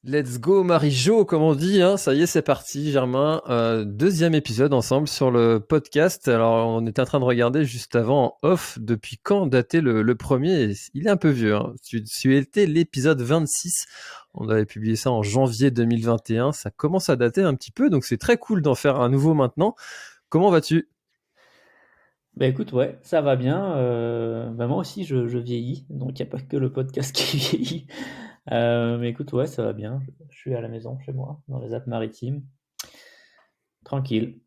Let's go Marie-Jo, comme on dit, hein. Ça y est, c'est parti, Germain. Deuxième épisode ensemble sur le podcast. Alors, on était en train de regarder juste avant en off depuis quand datait le premier. Il est un peu vieux, hein. Tu étais l'épisode 26. On avait publié ça en janvier 2021. Ça commence à dater un petit peu, donc c'est très cool d'en faire un nouveau maintenant. Comment vas-tu? Bah écoute, ouais, ça va bien. Bah moi aussi, je vieillis, donc il n'y a pas que le podcast qui vieillit. Mais écoute, ouais, ça va bien. Je suis à la maison, chez moi, dans les Alpes-Maritimes. Tranquille.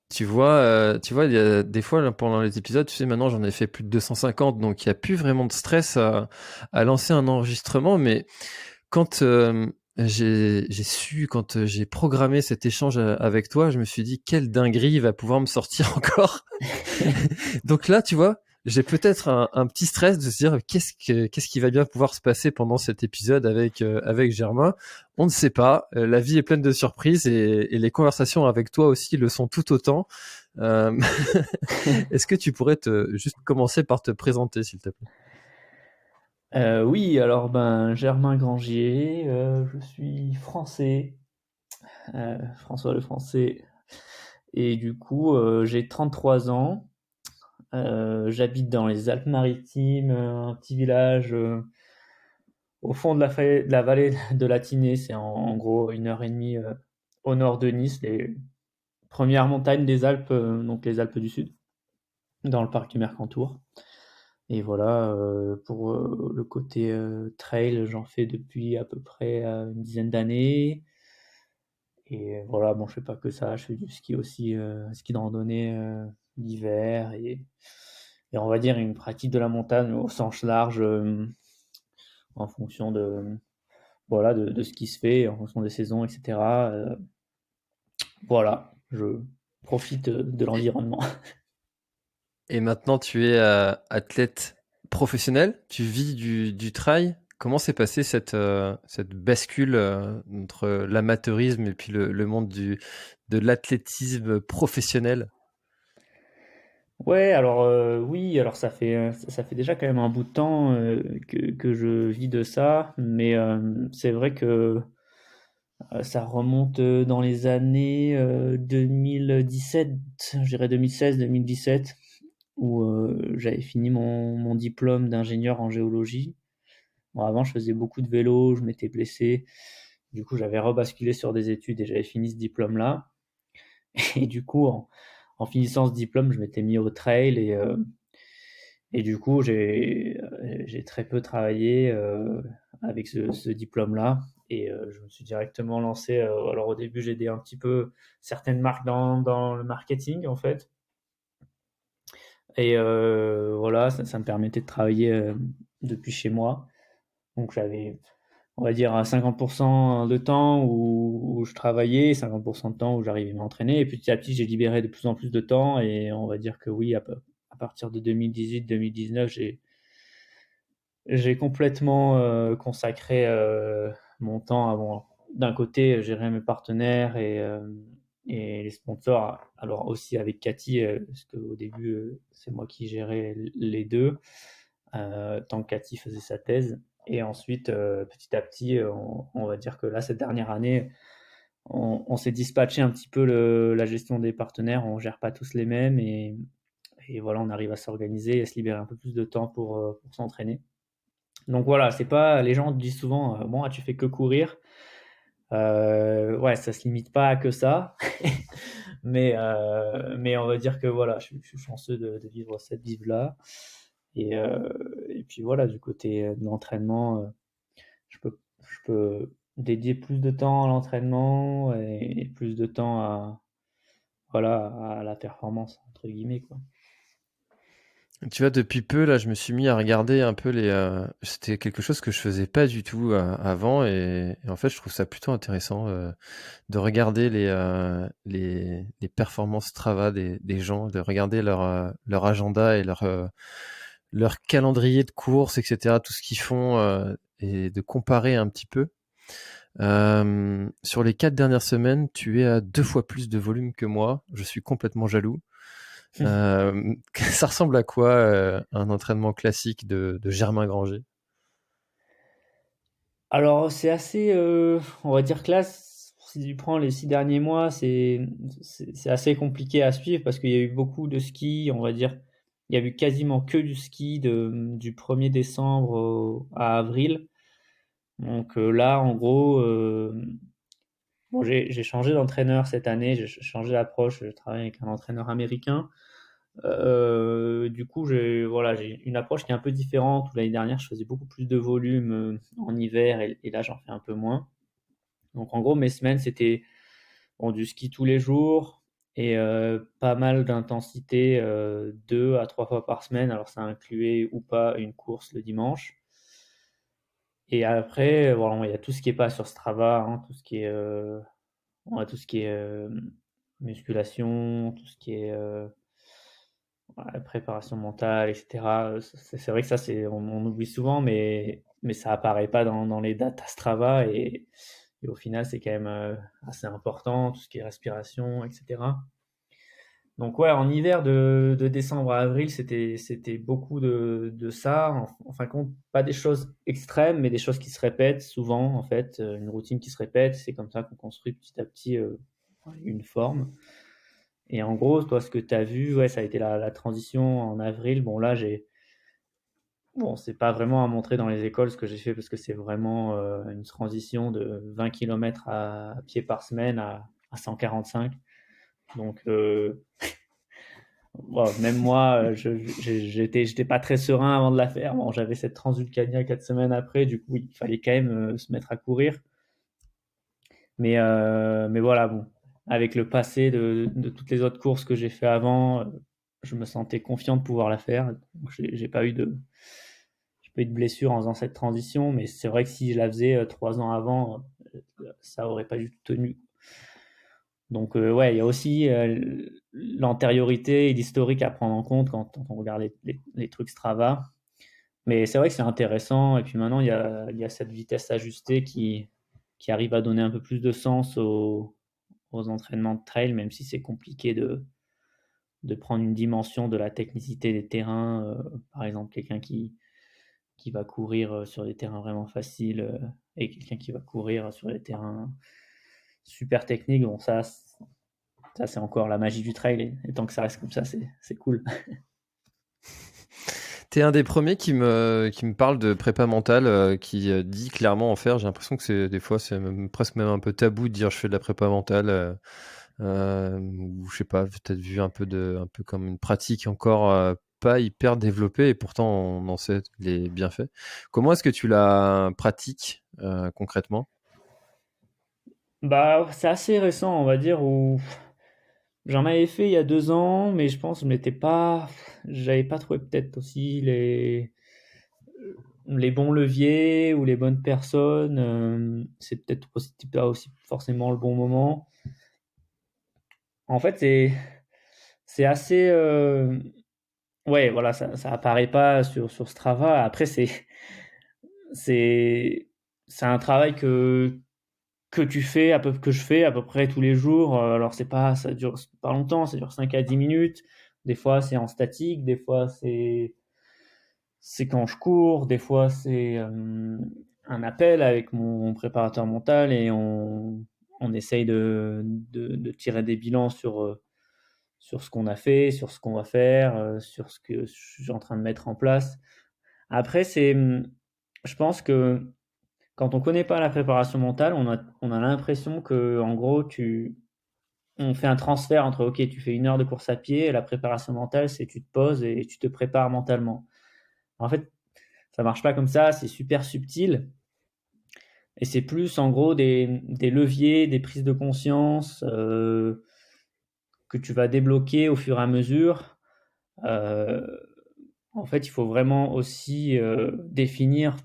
Tu vois, il y a des fois là, pendant les épisodes, tu sais, maintenant j'en ai fait plus de 250, donc il n'y a plus vraiment de stress à lancer un enregistrement. Mais quand j'ai su, quand j'ai programmé cet échange avec toi, je me suis dit quelle dinguerie il va pouvoir me sortir encore. Donc là, tu vois, j'ai peut-être un petit stress de se dire qu'est-ce qui va bien pouvoir se passer pendant cet épisode avec Germain. On ne sait pas. La vie est pleine de surprises et les conversations avec toi aussi le sont tout autant. Euh, Est-ce que tu pourrais juste commencer par te présenter, s'il te plaît? Oui, alors ben Germain Grangier, je suis français, François le Français, et du coup j'ai 33 ans. J'habite dans les Alpes-Maritimes, un petit village au fond de la vallée de la Tinée. C'est en gros 1 heure et demie au nord de Nice, les premières montagnes des Alpes, donc les Alpes du Sud, dans le parc du Mercantour. Et voilà, pour le côté trail, j'en fais depuis à peu près une dizaine d'années. Et voilà, bon, je fais pas que ça, je fais du ski aussi, ski de randonnée l'hiver et on va dire une pratique de la montagne au sens large, en fonction de, voilà, de ce qui se fait, en fonction des saisons, etc. Voilà, je profite de Et, l'environnement. et maintenant, tu es athlète professionnel. Tu vis du trail. Comment s'est passée cette bascule entre l'amateurisme et puis le monde de l'athlétisme professionnel? Ouais, alors oui, alors ça fait déjà quand même un bout de temps que je vis de ça, mais c'est vrai que ça remonte dans les années 2017, je dirais 2016-2017, où j'avais fini mon diplôme d'ingénieur en géologie. Bon, avant, je faisais beaucoup de vélo, je m'étais blessé. Du coup, j'avais rebasculé sur des études et j'avais fini ce diplôme-là. Et du coup, en finissant ce diplôme, je m'étais mis au trail et du coup, j'ai très peu travaillé avec ce diplôme-là. Et je me suis directement lancé. Alors au début, j'ai aidé un petit peu certaines marques dans le marketing, en fait. Et voilà, ça me permettait de travailler depuis chez moi. Donc j'avais, on va dire, à 50% de temps où je travaillais, 50% de temps où j'arrivais à m'entraîner. Et petit à petit, j'ai libéré de plus en plus de temps. Et on va dire que oui, à partir de 2018-2019, j'ai complètement consacré mon temps à, bon, d'un côté, gérer mes partenaires et les sponsors. Alors aussi avec Cathy, parce qu'au début, c'est moi qui gérais les deux, tant que Cathy faisait sa thèse. Et ensuite, petit à petit, on va dire que là, cette dernière année, on s'est dispatché un petit peu la gestion des partenaires. On gère pas tous les mêmes et voilà, on arrive à s'organiser et à se libérer un peu plus de temps pour s'entraîner. Donc voilà, c'est pas, les gens disent souvent, bon, ah, tu fais que courir. Ouais, ça se limite pas à que ça. Mais on va dire que voilà, je suis chanceux de vivre cette vie-là. Et puis voilà, du côté de l'entraînement, je peux dédier plus de temps à l'entraînement et plus de temps à, voilà, à la performance, entre guillemets, quoi. Tu vois, depuis peu, là, je me suis mis à regarder un peu c'était quelque chose que je faisais pas du tout avant, et en fait, je trouve ça plutôt intéressant de regarder les performances Strava des gens, de regarder leur agenda et leur calendrier de course, etc., tout ce qu'ils font, et de comparer un petit peu. Sur les 4 dernières semaines, tu es à 2 fois plus de volume que moi. Je suis complètement jaloux. Ça ressemble à quoi un entraînement classique de Germain Granger? Alors, c'est assez, on va dire que là, si tu prends les 6 derniers mois, c'est assez compliqué à suivre parce qu'il y a eu beaucoup de ski, on va dire. Il y a eu quasiment que du ski du 1er décembre à avril. Donc là, en gros, bon, j'ai changé d'entraîneur cette année, j'ai changé d'approche, je travaille avec un entraîneur américain. Du coup, voilà, j'ai une approche qui est un peu différente. Où l'année dernière, je faisais beaucoup plus de volume en hiver et là, j'en fais un peu moins. Donc en gros, mes semaines, c'était bon, du ski tous les jours et pas mal d'intensité 2 à 3 fois par semaine. Alors ça incluait ou pas une course le dimanche. Et après, voilà, il y a tout ce qui est pas sur Strava, hein, tout ce qui est, tout ce qui est musculation, tout ce qui est ouais, préparation mentale, etc. C'est vrai que ça, on oublie souvent, mais ça apparaît pas dans les datas Strava et au final, c'est quand même assez important, tout ce qui est respiration, etc. Donc ouais, en hiver de décembre à avril, c'était beaucoup de ça. En fin de compte, pas des choses extrêmes, mais des choses qui se répètent souvent, en fait, une routine qui se répète. C'est comme ça qu'on construit petit à petit une forme. Et en gros, toi, ce que tu as vu, ouais, ça a été la transition en avril. Bon, là, bon, c'est pas vraiment à montrer dans les écoles ce que j'ai fait parce que c'est vraiment une transition de 20 km à pied par semaine à 145. Donc, bon, même moi, j'étais pas très serein avant de la faire. Bon, j'avais cette Transvulcania 4 semaines après, du coup, il fallait quand même se mettre à courir. Mais voilà, bon, avec le passé de toutes les autres courses que j'ai fait avant, je me sentais confiant de pouvoir la faire. Donc, j'ai pas eu de blessure en faisant cette transition, mais c'est vrai que si je la faisais 3 ans avant, ça aurait pas du tout tenu. Donc ouais, il y a aussi l'antériorité et l'historique à prendre en compte quand on regarde les trucs Strava. Mais c'est vrai que c'est intéressant. Et puis maintenant, il y a cette vitesse ajustée qui arrive à donner un peu plus de sens aux entraînements de trail, même si c'est compliqué de prendre une dimension de la technicité des terrains. Par exemple, quelqu'un qui va courir sur des terrains vraiment faciles et quelqu'un qui va courir sur des terrains super techniques. Bon, ça c'est encore la magie du trail. Et tant que ça reste comme ça, c'est cool. T'es un des premiers qui me parle de prépa mentale, qui dit clairement en faire. J'ai l'impression que des fois, c'est presque même un peu tabou de dire je fais de la prépa mentale. Ou je sais pas, peut-être vu un peu comme une pratique encore pas hyper développée et pourtant on en sait les bienfaits. Comment est-ce que tu la pratiques concrètement? Bah, c'est assez récent, on va dire, où j'en avais fait il y a 2 ans, mais je pense que j'avais pas trouvé peut-être aussi les bons leviers ou les bonnes personnes. C'est peut-être aussi pas aussi forcément le bon moment. En fait, c'est assez, ouais, voilà, ça apparaît pas sur Strava. Après, c'est, c'est un travail que tu fais que je fais à peu près tous les jours. Alors ça dure pas longtemps, ça dure 5 à 10 minutes. Des fois c'est en statique, des fois c'est quand je cours, des fois c'est un appel avec mon préparateur mental et on essaye de tirer des bilans sur ce qu'on a fait, sur ce qu'on va faire, sur ce que je suis en train de mettre en place. Après, je pense que quand on connaît pas la préparation mentale, on a l'impression que, en gros, on fait un transfert entre, ok, tu fais 1 heure de course à pied, et la préparation mentale, c'est tu te poses et tu te prépares mentalement. En fait, ça marche pas comme ça, c'est super subtil. Et c'est plus, en gros, des leviers, des prises de conscience que tu vas débloquer au fur et à mesure. Euh, En fait, il faut vraiment aussi définir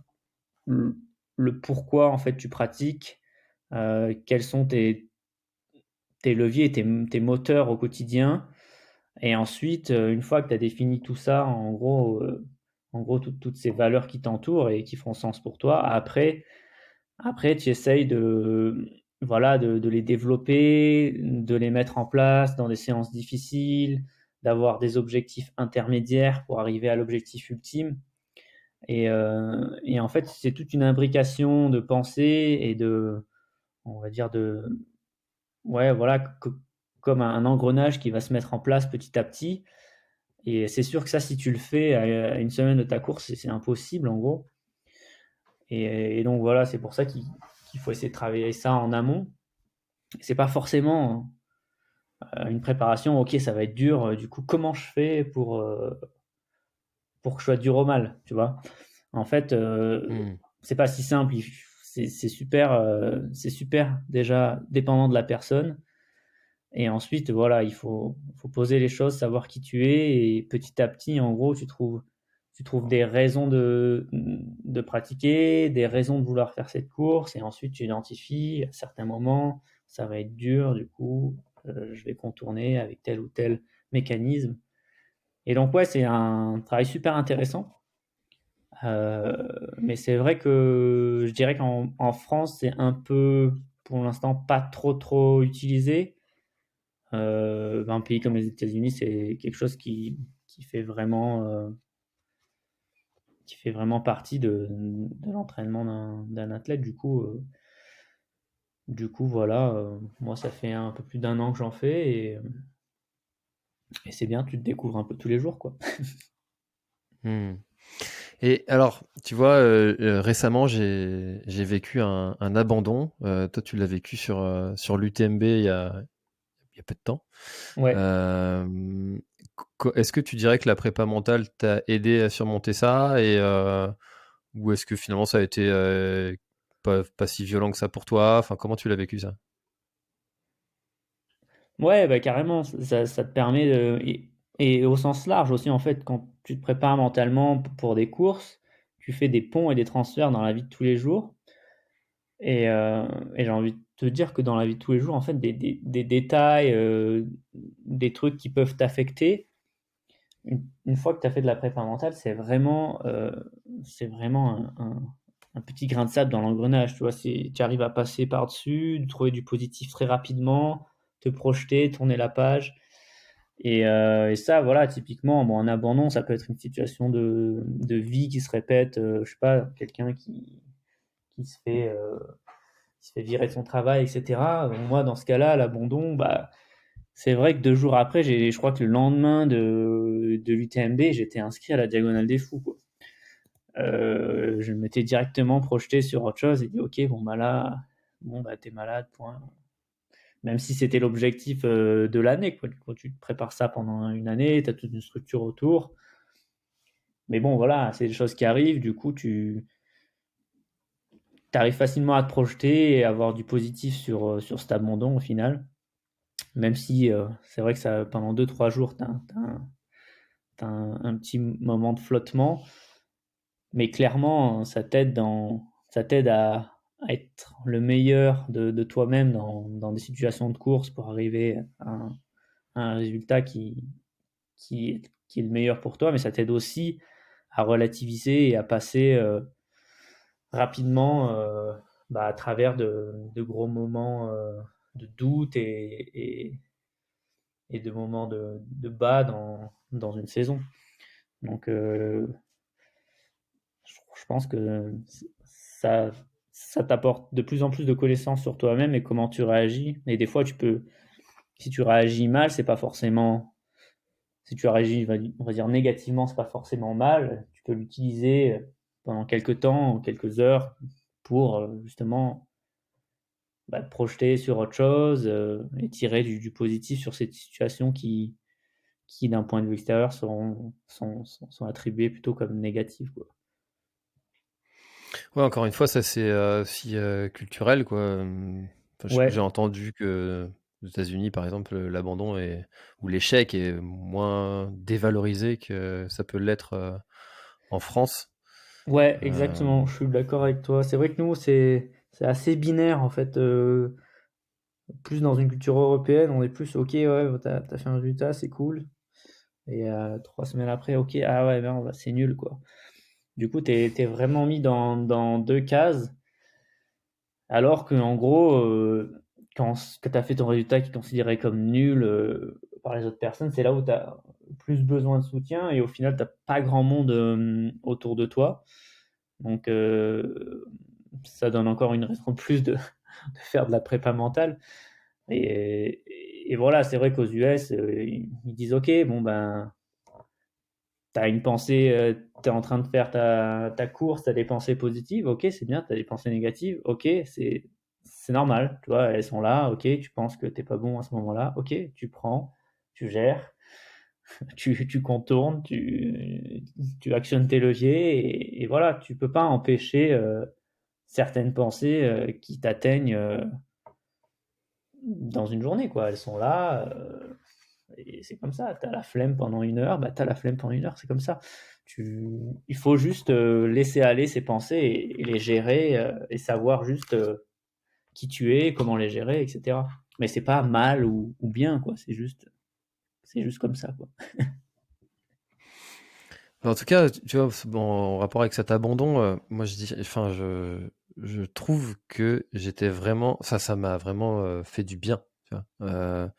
le, le pourquoi en fait tu pratiques, quels sont tes leviers, tes moteurs au quotidien. Et ensuite, une fois que tu as défini tout ça, en gros toutes ces valeurs qui t'entourent et qui font sens pour toi, après tu essayes voilà, de les développer, de les mettre en place dans des séances difficiles, d'avoir des objectifs intermédiaires pour arriver à l'objectif ultime. Et en fait, c'est toute une imbrication de pensées et on va dire ouais, voilà, comme un engrenage qui va se mettre en place petit à petit. Et c'est sûr que ça, si tu le fais à une semaine de ta course, c'est impossible en gros. Et donc voilà, c'est pour ça qu'il faut essayer de travailler ça en amont. C'est pas forcément une préparation, ok, ça va être dur, du coup, comment je fais pour que je sois dur au mal, tu vois? En fait, Mmh. c'est pas si simple. C'est super déjà dépendant de la personne. Et ensuite, voilà, faut poser les choses, savoir qui tu es, et petit à petit, en gros, tu trouves des raisons de pratiquer, des raisons de vouloir faire cette course, et ensuite tu identifies à certains moments, ça va être dur, du coup, je vais contourner avec tel ou tel mécanisme. Et donc, ouais, c'est un travail super intéressant. Mais c'est vrai que je dirais qu'en France, c'est un peu, pour l'instant, pas trop utilisé. Un pays comme les États-Unis, c'est quelque chose qui fait qui fait vraiment partie de l'entraînement d'un athlète. Du coup, voilà, moi, ça fait un peu plus d'un an que j'en fais et c'est bien, tu te découvres un peu tous les jours, quoi. Mmh. Et alors, tu vois, récemment, j'ai vécu un abandon. Toi, tu l'as vécu sur l'UTMB il y a peu de temps. Ouais. Hem, Est-ce que tu dirais que la prépa mentale t'a aidé à surmonter ça ou est-ce que finalement ça a été, pas si violent que ça pour toi? Enfin, comment tu l'as vécu ça? Ouais, bah, carrément, ça te permet et au sens large aussi, en fait, quand tu te prépares mentalement pour des courses, tu fais des ponts et des transferts dans la vie de tous les jours. Et j'ai envie de te dire que dans la vie de tous les jours, en fait, des détails, des trucs qui peuvent t'affecter, une fois que tu as fait de la prépa mentale, c'est vraiment un petit grain de sable dans l'engrenage. Tu vois, tu arrives à passer par-dessus, de trouver du positif très rapidement, te projeter, tourner la page. Et ça, voilà, typiquement, bon, un abandon, ça peut être une situation de vie qui se répète. Je sais pas, quelqu'un qui se fait. Il se fait virer de son travail, etc. Moi, dans ce cas-là, l'abandon, bah, c'est vrai que 2 jours après, je crois que le lendemain de l'UTMB, j'étais inscrit à la Diagonale des Fous, quoi. Je m'étais directement projeté sur autre chose et dit, ok, bon, bah là, bon, bah, t'es malade, point. Même si c'était l'objectif de l'année, quoi. Quand tu te prépares ça pendant une année, tu as toute une structure autour. Mais bon, voilà, c'est des choses qui arrivent, du coup, tu arrives facilement à te projeter et à avoir du positif sur cet abandon au final. Même si c'est vrai que ça, pendant 2 3 jours, t'as un petit moment de flottement, mais clairement, ça t'aide à être le meilleur de toi-même dans des situations de course pour arriver à un résultat qui est le meilleur pour toi, mais ça t'aide aussi à relativiser et à passer rapidement bah, à travers de gros moments de doute et de moments de bas dans une saison. Donc, je pense que ça, ça t'apporte de plus en plus de connaissances sur toi-même et comment tu réagis. Et des fois, si tu réagis mal, c'est pas forcément, si tu réagis, on va dire négativement, c'est pas forcément mal. Tu peux l'utiliser pendant quelques temps, quelques heures, pour justement bah, te projeter sur autre chose et tirer du positif sur cette situation qui d'un point de vue extérieur, sont attribuées plutôt comme négatives, quoi. Ouais, encore une fois, ça c'est, aussi, culturel quoi, enfin, j'ai Ouais, entendu que aux États-Unis, par exemple, l'abandon ou l'échec est moins dévalorisé que ça peut l'être, en France. ouais, exactement, Hem, je suis d'accord avec toi. C'est vrai que nous, c'est assez binaire en fait. Plus dans une culture européenne, on est plus ok, ouais, t'as fait un résultat, c'est cool. Et 3 semaines après, ok, ah ouais, ben, bah, c'est nul quoi. Du coup, t'es vraiment mis dans deux cases, alors que en gros, quand t'as fait ton résultat qui est considéré comme nul, par les autres personnes, c'est là où tu as plus besoin de soutien et au final, tu as pas grand monde autour de toi. Donc, ça donne encore une raison de plus de faire de la prépa mentale. Et voilà, c'est vrai qu'aux US, ils disent OK, bon ben, tu as une pensée, tu es en train de faire ta course, tu as des pensées positives, OK, c'est bien, tu as des pensées négatives, OK, c'est normal, tu vois, elles sont là, OK, tu penses que t'es pas bon à ce moment-là, OK, tu prends, tu gères, tu contournes, tu actionnes tes leviers et voilà, tu peux pas empêcher certaines pensées qui t'atteignent dans une journée, quoi. Elles sont là, et c'est comme ça. T'as la flemme pendant 1 heure, bah t'as la flemme pendant 1 heure, c'est comme ça. Il faut juste laisser aller ses pensées et les gérer et savoir juste qui tu es, comment les gérer, etc. Mais c'est pas mal ou bien, quoi. C'est juste comme ça, quoi. En tout cas, tu vois, bon, en rapport avec cet abandon, moi enfin, je trouve que j'étais vraiment, ça m'a vraiment fait du bien. Tu vois.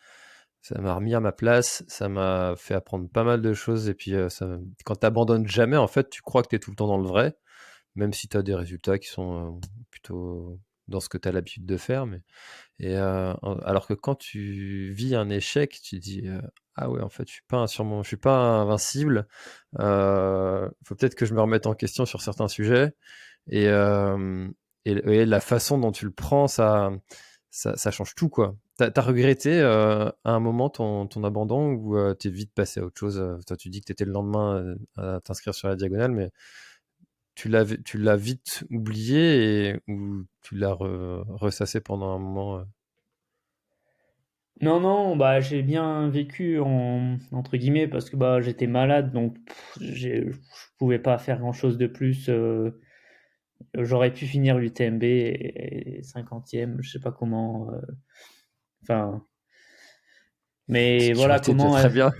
Ça m'a remis à ma place, ça m'a fait apprendre pas mal de choses. Et puis, quand t'abandonnes jamais, en fait, tu crois que t'es tout le temps dans le vrai, même si t'as des résultats qui sont plutôt dans ce que t'as l'habitude de faire. Alors que quand tu vis un échec, tu dis ah ouais, en fait, je suis pas invincible. Faut peut-être que je me remette en question sur certains sujets. Et, euh, et la façon dont tu le prends, ça change tout, quoi. T'as regretté à un moment ton abandon ou t'es vite passé à autre chose? Toi, tu dis que t'étais le lendemain à t'inscrire sur la diagonale, mais tu l'as vite oublié ou tu l'as ressassé pendant un moment? Non, non, bah j'ai bien vécu entre guillemets parce que bah j'étais malade donc je pouvais pas faire grand-chose de plus. J'aurais pu finir l'UTMB et 50e, je sais pas comment. Enfin, mais Ce qui aurait voilà été déjà comment. très bien.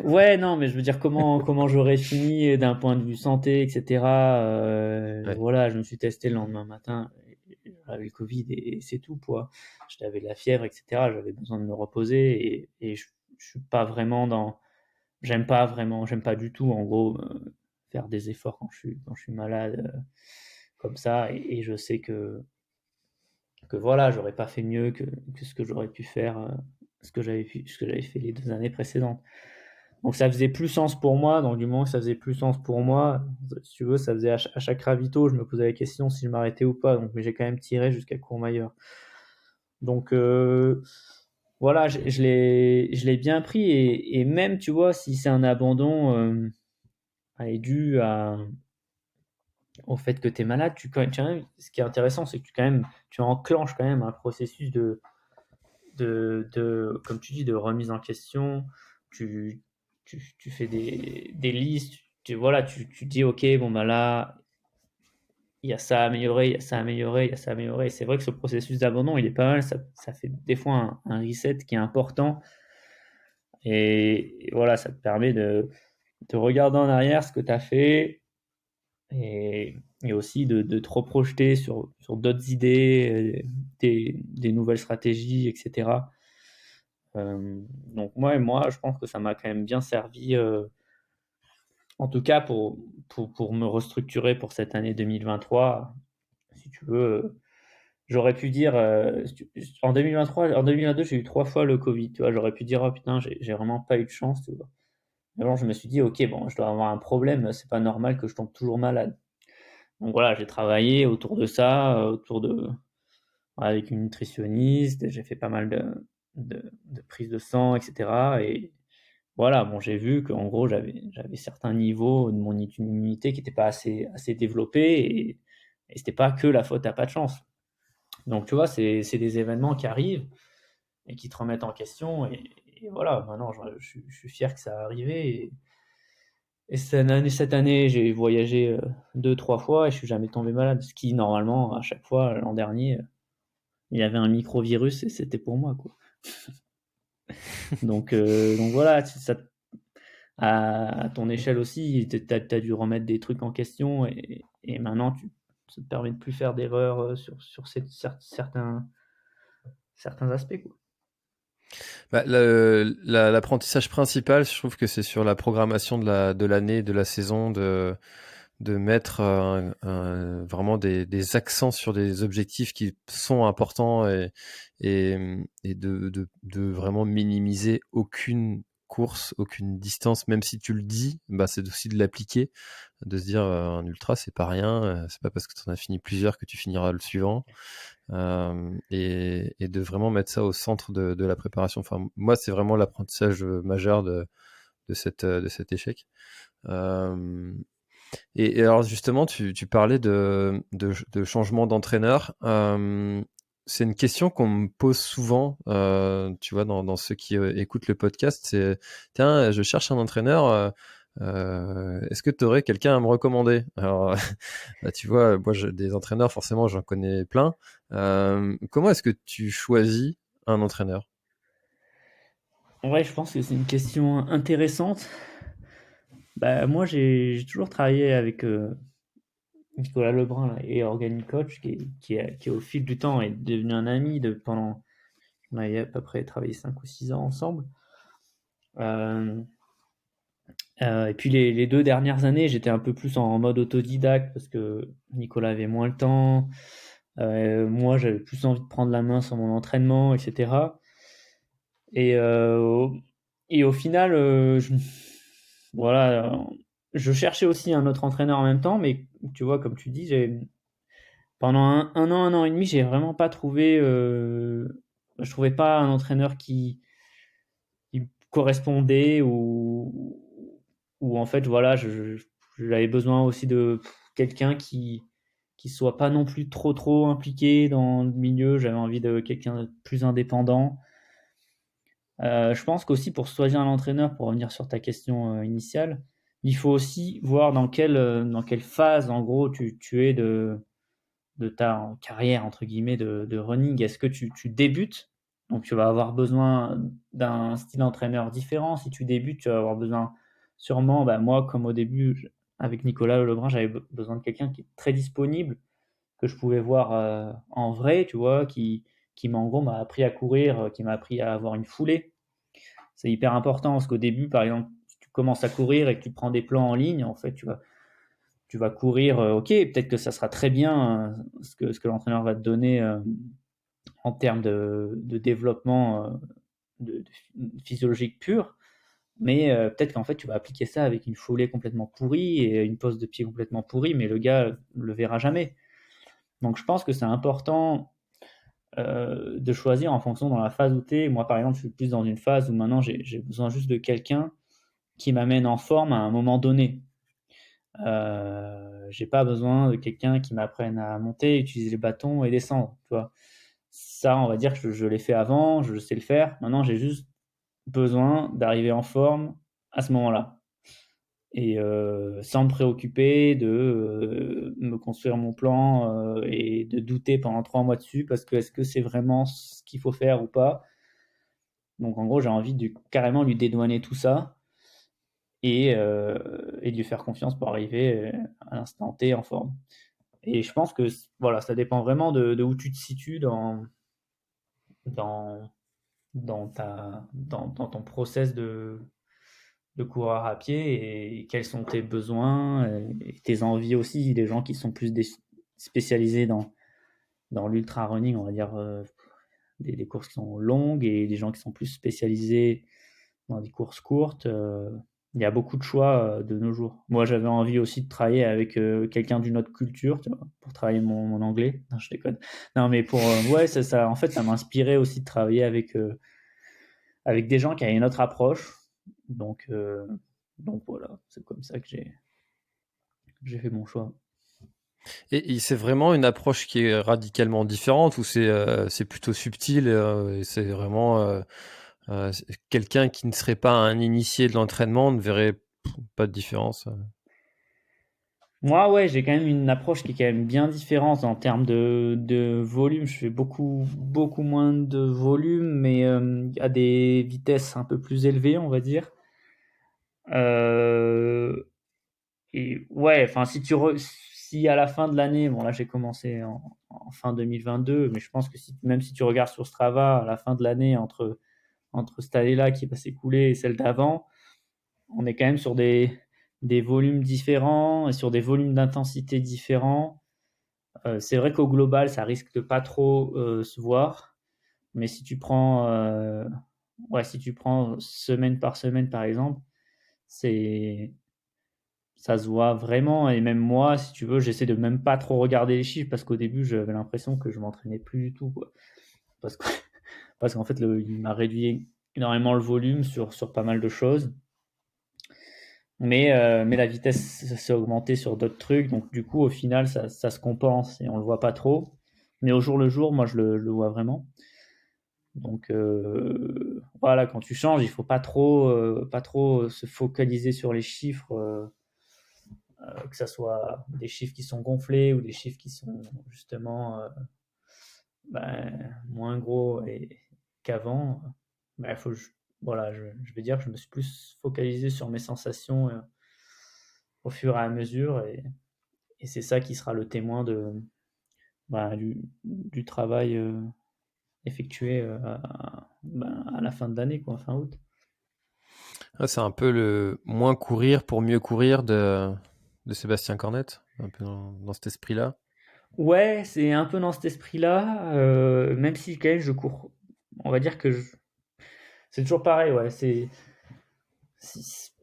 Ouais, non, mais je veux dire comment j'aurais fini d'un point de vue santé, etc. Ouais. Voilà, je me suis testé le lendemain matin, j'avais le Covid et c'est tout, quoi. J'avais de la fièvre, etc. J'avais besoin de me reposer et je suis pas vraiment dans. J'aime pas du tout, en gros, faire des efforts quand je suis malade, comme ça. Et je sais que voilà, j'aurais pas fait mieux que ce que j'aurais pu faire, ce que j'avais fait les 2 années précédentes. Donc ça faisait plus sens pour moi, donc du moment que ça faisait plus sens pour moi, si tu veux, ça faisait à chaque ravito, je me posais la question si je m'arrêtais ou pas, donc mais j'ai quand même tiré jusqu'à Courmayeur. Donc voilà, je l'ai bien pris et même, tu vois, si c'est un abandon est dû au fait que tu es malade, ce qui est intéressant, c'est que tu enclenches quand même un processus comme tu dis, de remise en question. Tu, tu fais des listes, voilà, tu dis, ok, bon, bah là, il y a ça à améliorer, il y a ça à améliorer, il y a ça à améliorer. Et c'est vrai que ce processus d'abandon, il est pas mal, ça fait des fois un reset qui est important. Et voilà, ça te permet de regarder en arrière ce que tu as fait et, et aussi de te reprojeter sur d'autres idées, des nouvelles stratégies, etc. Donc moi, je pense que ça m'a quand même bien servi, en tout cas pour me restructurer pour cette année 2023. Si tu veux, j'aurais pu dire, en 2023, en 2022, j'ai eu 3 fois le Covid, tu vois. J'aurais pu dire, oh putain, j'ai vraiment pas eu de chance, tu vois. Mais bon, je me suis dit, ok, bon, je dois avoir un problème, c'est pas normal que je tombe toujours malade. Donc voilà, j'ai travaillé autour de ça, avec une nutritionniste, j'ai fait pas mal de prises de sang, etc. Et voilà, bon, j'ai vu qu'en gros, j'avais certains niveaux de mon immunité qui n'étaient pas assez développés et c'était pas que la faute à pas de chance. Donc, tu vois, c'est des événements qui arrivent et qui te remettent en question. Et voilà, maintenant, je suis fier que ça a arrivé. Et cette année, j'ai voyagé 2, 3 fois et je suis jamais tombé malade. Ce qui, normalement, à chaque fois, l'an dernier, il y avait un microvirus et c'était pour moi, quoi. Donc voilà, à ton échelle aussi, tu as dû remettre des trucs en question et maintenant, ça te permet de plus faire d'erreurs sur certains aspects, quoi. Bah, l'apprentissage principal, je trouve que c'est sur la programmation de l'année, de la saison, de mettre vraiment des accents sur des objectifs qui sont importants et de vraiment minimiser aucune course, aucune distance, même si tu le dis, bah, c'est aussi de l'appliquer, de se dire un ultra c'est pas rien, c'est pas parce que tu en as fini plusieurs que tu finiras le suivant. Et de vraiment mettre ça au centre de la préparation. Enfin, moi, c'est vraiment l'apprentissage majeur de cet échec. Euh, et alors, justement, tu parlais de changement d'entraîneur. C'est une question qu'on me pose souvent, tu vois, dans ceux qui écoutent le podcast. C'est, tiens, je cherche un entraîneur. Est-ce que tu aurais quelqu'un à me recommander? Alors, bah, tu vois, moi, des entraîneurs, forcément, j'en connais plein. Comment est-ce que tu choisis un entraîneur? Ouais, je pense que c'est une question intéressante. Bah, moi, j'ai toujours travaillé avec Nicolas Lebrun là, et Organic Coach, qui au fil du temps est devenu un ami pendant. On a à peu près travaillé 5 ou 6 ans ensemble. Euh, et puis les 2 dernières années, j'étais un peu plus en mode autodidacte parce que Nicolas avait moins le temps. Moi, j'avais plus envie de prendre la main sur mon entraînement, etc. Et, euh, au, et au final, voilà, je cherchais aussi un autre entraîneur en même temps, mais tu vois, comme tu dis, pendant un an et demi, j'ai vraiment pas trouvé, je trouvais pas un entraîneur qui me correspondait ou en fait, voilà, j'avais besoin aussi de quelqu'un qui soit pas non plus trop impliqué dans le milieu. J'avais envie de quelqu'un de plus indépendant. Je pense qu'aussi pour choisir un entraîneur, pour revenir sur ta question initiale, il faut aussi voir dans quelle phase, en gros, tu es de ta carrière, entre guillemets, de running. Est-ce que tu débutes? Donc, tu vas avoir besoin d'un style d'entraîneur différent. Si tu débutes, tu vas avoir besoin, sûrement, bah, moi, comme au début, avec Nicolas Lebrun, j'avais besoin de quelqu'un qui est très disponible, que je pouvais voir en vrai, tu vois, qui en gros, m'a appris à courir, qui m'a appris à avoir une foulée. C'est hyper important parce qu'au début, par exemple, si tu commences à courir et que tu prends des plans en ligne, en fait, tu vas courir, ok, peut-être que ça sera très bien ce que l'entraîneur va te donner en termes de développement physiologique pur, mais peut-être qu'en fait, tu vas appliquer ça avec une foulée complètement pourrie et une pose de pied complètement pourrie, mais le gars le verra jamais. Donc je pense que c'est important de choisir en fonction dans la phase où tu es. Moi, par exemple, je suis plus dans une phase où maintenant j'ai besoin juste de quelqu'un qui m'amène en forme à un moment donné. J'ai pas besoin de quelqu'un qui m'apprenne à monter, utiliser les bâtons et descendre, tu vois. Ça, on va dire que je l'ai fait avant, je sais le faire. Maintenant, j'ai juste besoin d'arriver en forme à ce moment-là. Et sans me préoccuper de me construire mon plan et de douter pendant 3 mois dessus parce que est-ce que c'est vraiment ce qu'il faut faire ou pas. Donc en gros, j'ai envie de carrément lui dédouaner tout ça et de lui faire confiance pour arriver à l'instant T en forme. Et je pense que voilà, ça dépend vraiment de où tu te situes dans, dans ton process de coureur à pied et quels sont tes besoins et tes envies aussi. Des gens qui sont plus spécialisés dans l'ultra running, on va dire des courses qui sont longues et des gens qui sont plus spécialisés dans des courses courtes. Il y a beaucoup de choix de nos jours. Moi, j'avais envie aussi de travailler avec quelqu'un d'une autre culture, tu vois, pour travailler mon anglais. Non, je déconne. Non, mais pour ouais, en fait, ça m'inspirait aussi de travailler avec des gens qui avaient une autre approche. Donc, euh, donc voilà, c'est comme ça que j'ai fait mon choix. Et c'est vraiment une approche qui est radicalement différente ou c'est plutôt subtil et c'est vraiment quelqu'un qui ne serait pas un initié de l'entraînement ne verrait pas de différence. Moi, ouais, j'ai quand même une approche qui est quand même bien différente en termes de volume. Je fais beaucoup moins de volume, mais à des vitesses un peu plus élevées, on va dire. Euh, et ouais, enfin, si à la fin de l'année, bon là j'ai commencé en fin 2022, mais je pense que même si tu regardes sur Strava, à la fin de l'année, entre entre cette année-là qui va s'écouler et celle d'avant, on est quand même sur des volumes différents et sur des volumes d'intensité différents. C'est vrai qu'au global, ça risque de pas trop se voir, mais si tu prends semaine par semaine, par exemple, c'est ça se voit vraiment. Et même moi, si tu veux, j'essaie de même pas trop regarder les chiffres parce qu'au début, j'avais l'impression que je m'entraînais plus du tout, quoi. Parce que, parce qu'en fait, il m'a réduit énormément le volume sur pas mal de choses. Mais la vitesse s'est augmentée sur d'autres trucs. Donc, du coup, au final, ça se compense et on le voit pas trop. Mais au jour le jour, moi, je le vois vraiment. Donc, voilà, quand tu changes, il faut pas trop se focaliser sur les chiffres. Que ça soit des chiffres qui sont gonflés ou des chiffres qui sont justement moins gros qu'avant. Ben, voilà, je vais dire que je me suis plus focalisé sur mes sensations au fur et à mesure et c'est ça qui sera le témoin du travail effectué à la fin de l'année, quoi, fin août. Ah, c'est un peu le moins courir pour mieux courir de Sébastien Cornette, un peu dans cet esprit-là. Ouais, c'est un peu dans cet esprit-là, même si quand même je cours. On va dire que c'est toujours pareil, ouais. Si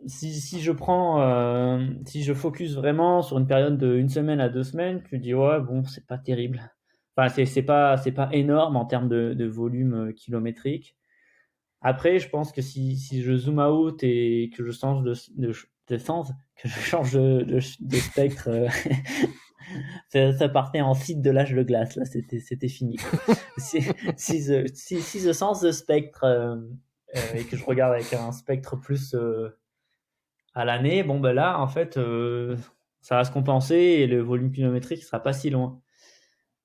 je prends, si je focus vraiment sur une période de une semaine à 2 semaines, tu dis ouais, bon, c'est pas terrible. Enfin, c'est pas énorme en termes de volume kilométrique. Après, je pense que si je zoom out et que je change de sens, que je change de spectre, ça partait en site de l'âge de glace, là, c'était fini, quoi. Si je change de spectre et que je regarde avec un spectre plus à l'année, bon, ben là, en fait, ça va se compenser et le volume kilométrique sera pas si loin.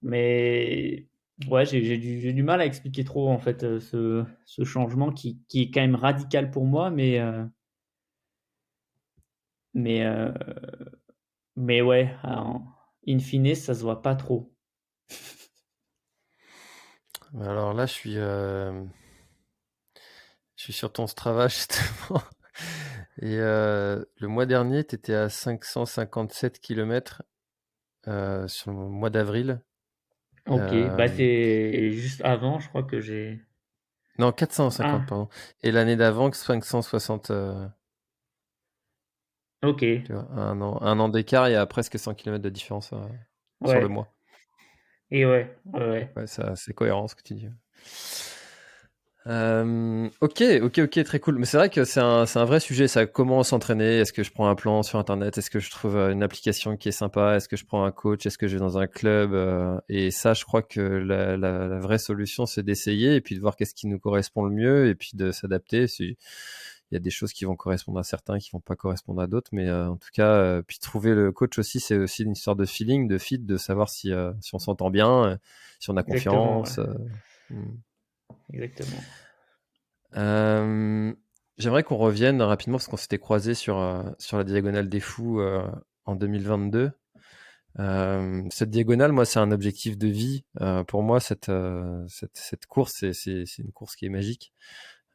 Mais ouais, j'ai du mal à expliquer trop, en fait, ce changement qui est quand même radical pour moi, mais, euh, mais ouais, in fine, ça se voit pas trop. Alors là, je suis sur ton Strava justement. Et le mois dernier, tu étais à 557 km sur le mois d'avril. Ok, bah Euh, c'est juste avant, je crois que j'ai. non, 450, Ah, pardon. Et l'année d'avant, 560. ok, Tu vois, un an d'écart, il y a presque 100 km de différence sur le ouais, mois. et ouais, ouais, ouais. Donc ouais, c'est cohérent ce que tu dis. Ok, ok, très cool. Mais c'est vrai que c'est un vrai sujet. Ça, comment s'entraîner? Est-ce que je prends un plan sur Internet? Est-ce que je trouve une application qui est sympa? Est-ce que je prends un coach? Est-ce que je vais dans un club? Et ça, je crois que la vraie solution, c'est d'essayer et puis de voir qu'est-ce qui nous correspond le mieux et puis de s'adapter. Il y a des choses qui vont correspondre à certains, qui vont pas correspondre à d'autres. Mais en tout cas, puis trouver le coach aussi, c'est aussi une histoire de feeling, de fit, de savoir si on s'entend bien, si on a Exactement, ouais, confiance. Hmm. exactement. Euh, J'aimerais qu'on revienne rapidement parce qu'on s'était croisé sur la diagonale des fous en 2022. Cette diagonale, moi, c'est un objectif de vie. Pour moi, cette course, c'est une course qui est magique.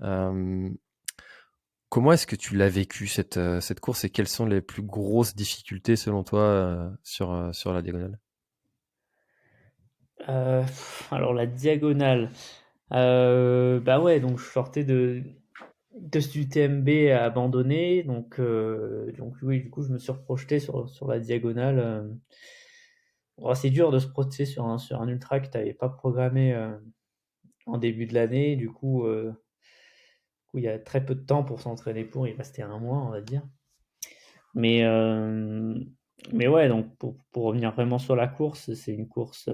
Euh, Comment est-ce que tu l'as vécu cette course et quelles sont les plus grosses difficultés selon toi sur la diagonale? Alors la diagonale, bah ouais, donc je sortais de cet UTMB abandonné, donc oui, du coup, je me suis reprojeté sur la diagonale. C'est dur de se projeter sur un ultra que tu n'avais pas programmé en début de l'année. Du coup, il y a très peu de temps pour s'entraîner pour. Il restait un mois, on va dire. Mais, euh, mais ouais, donc pour revenir vraiment sur la course, c'est une course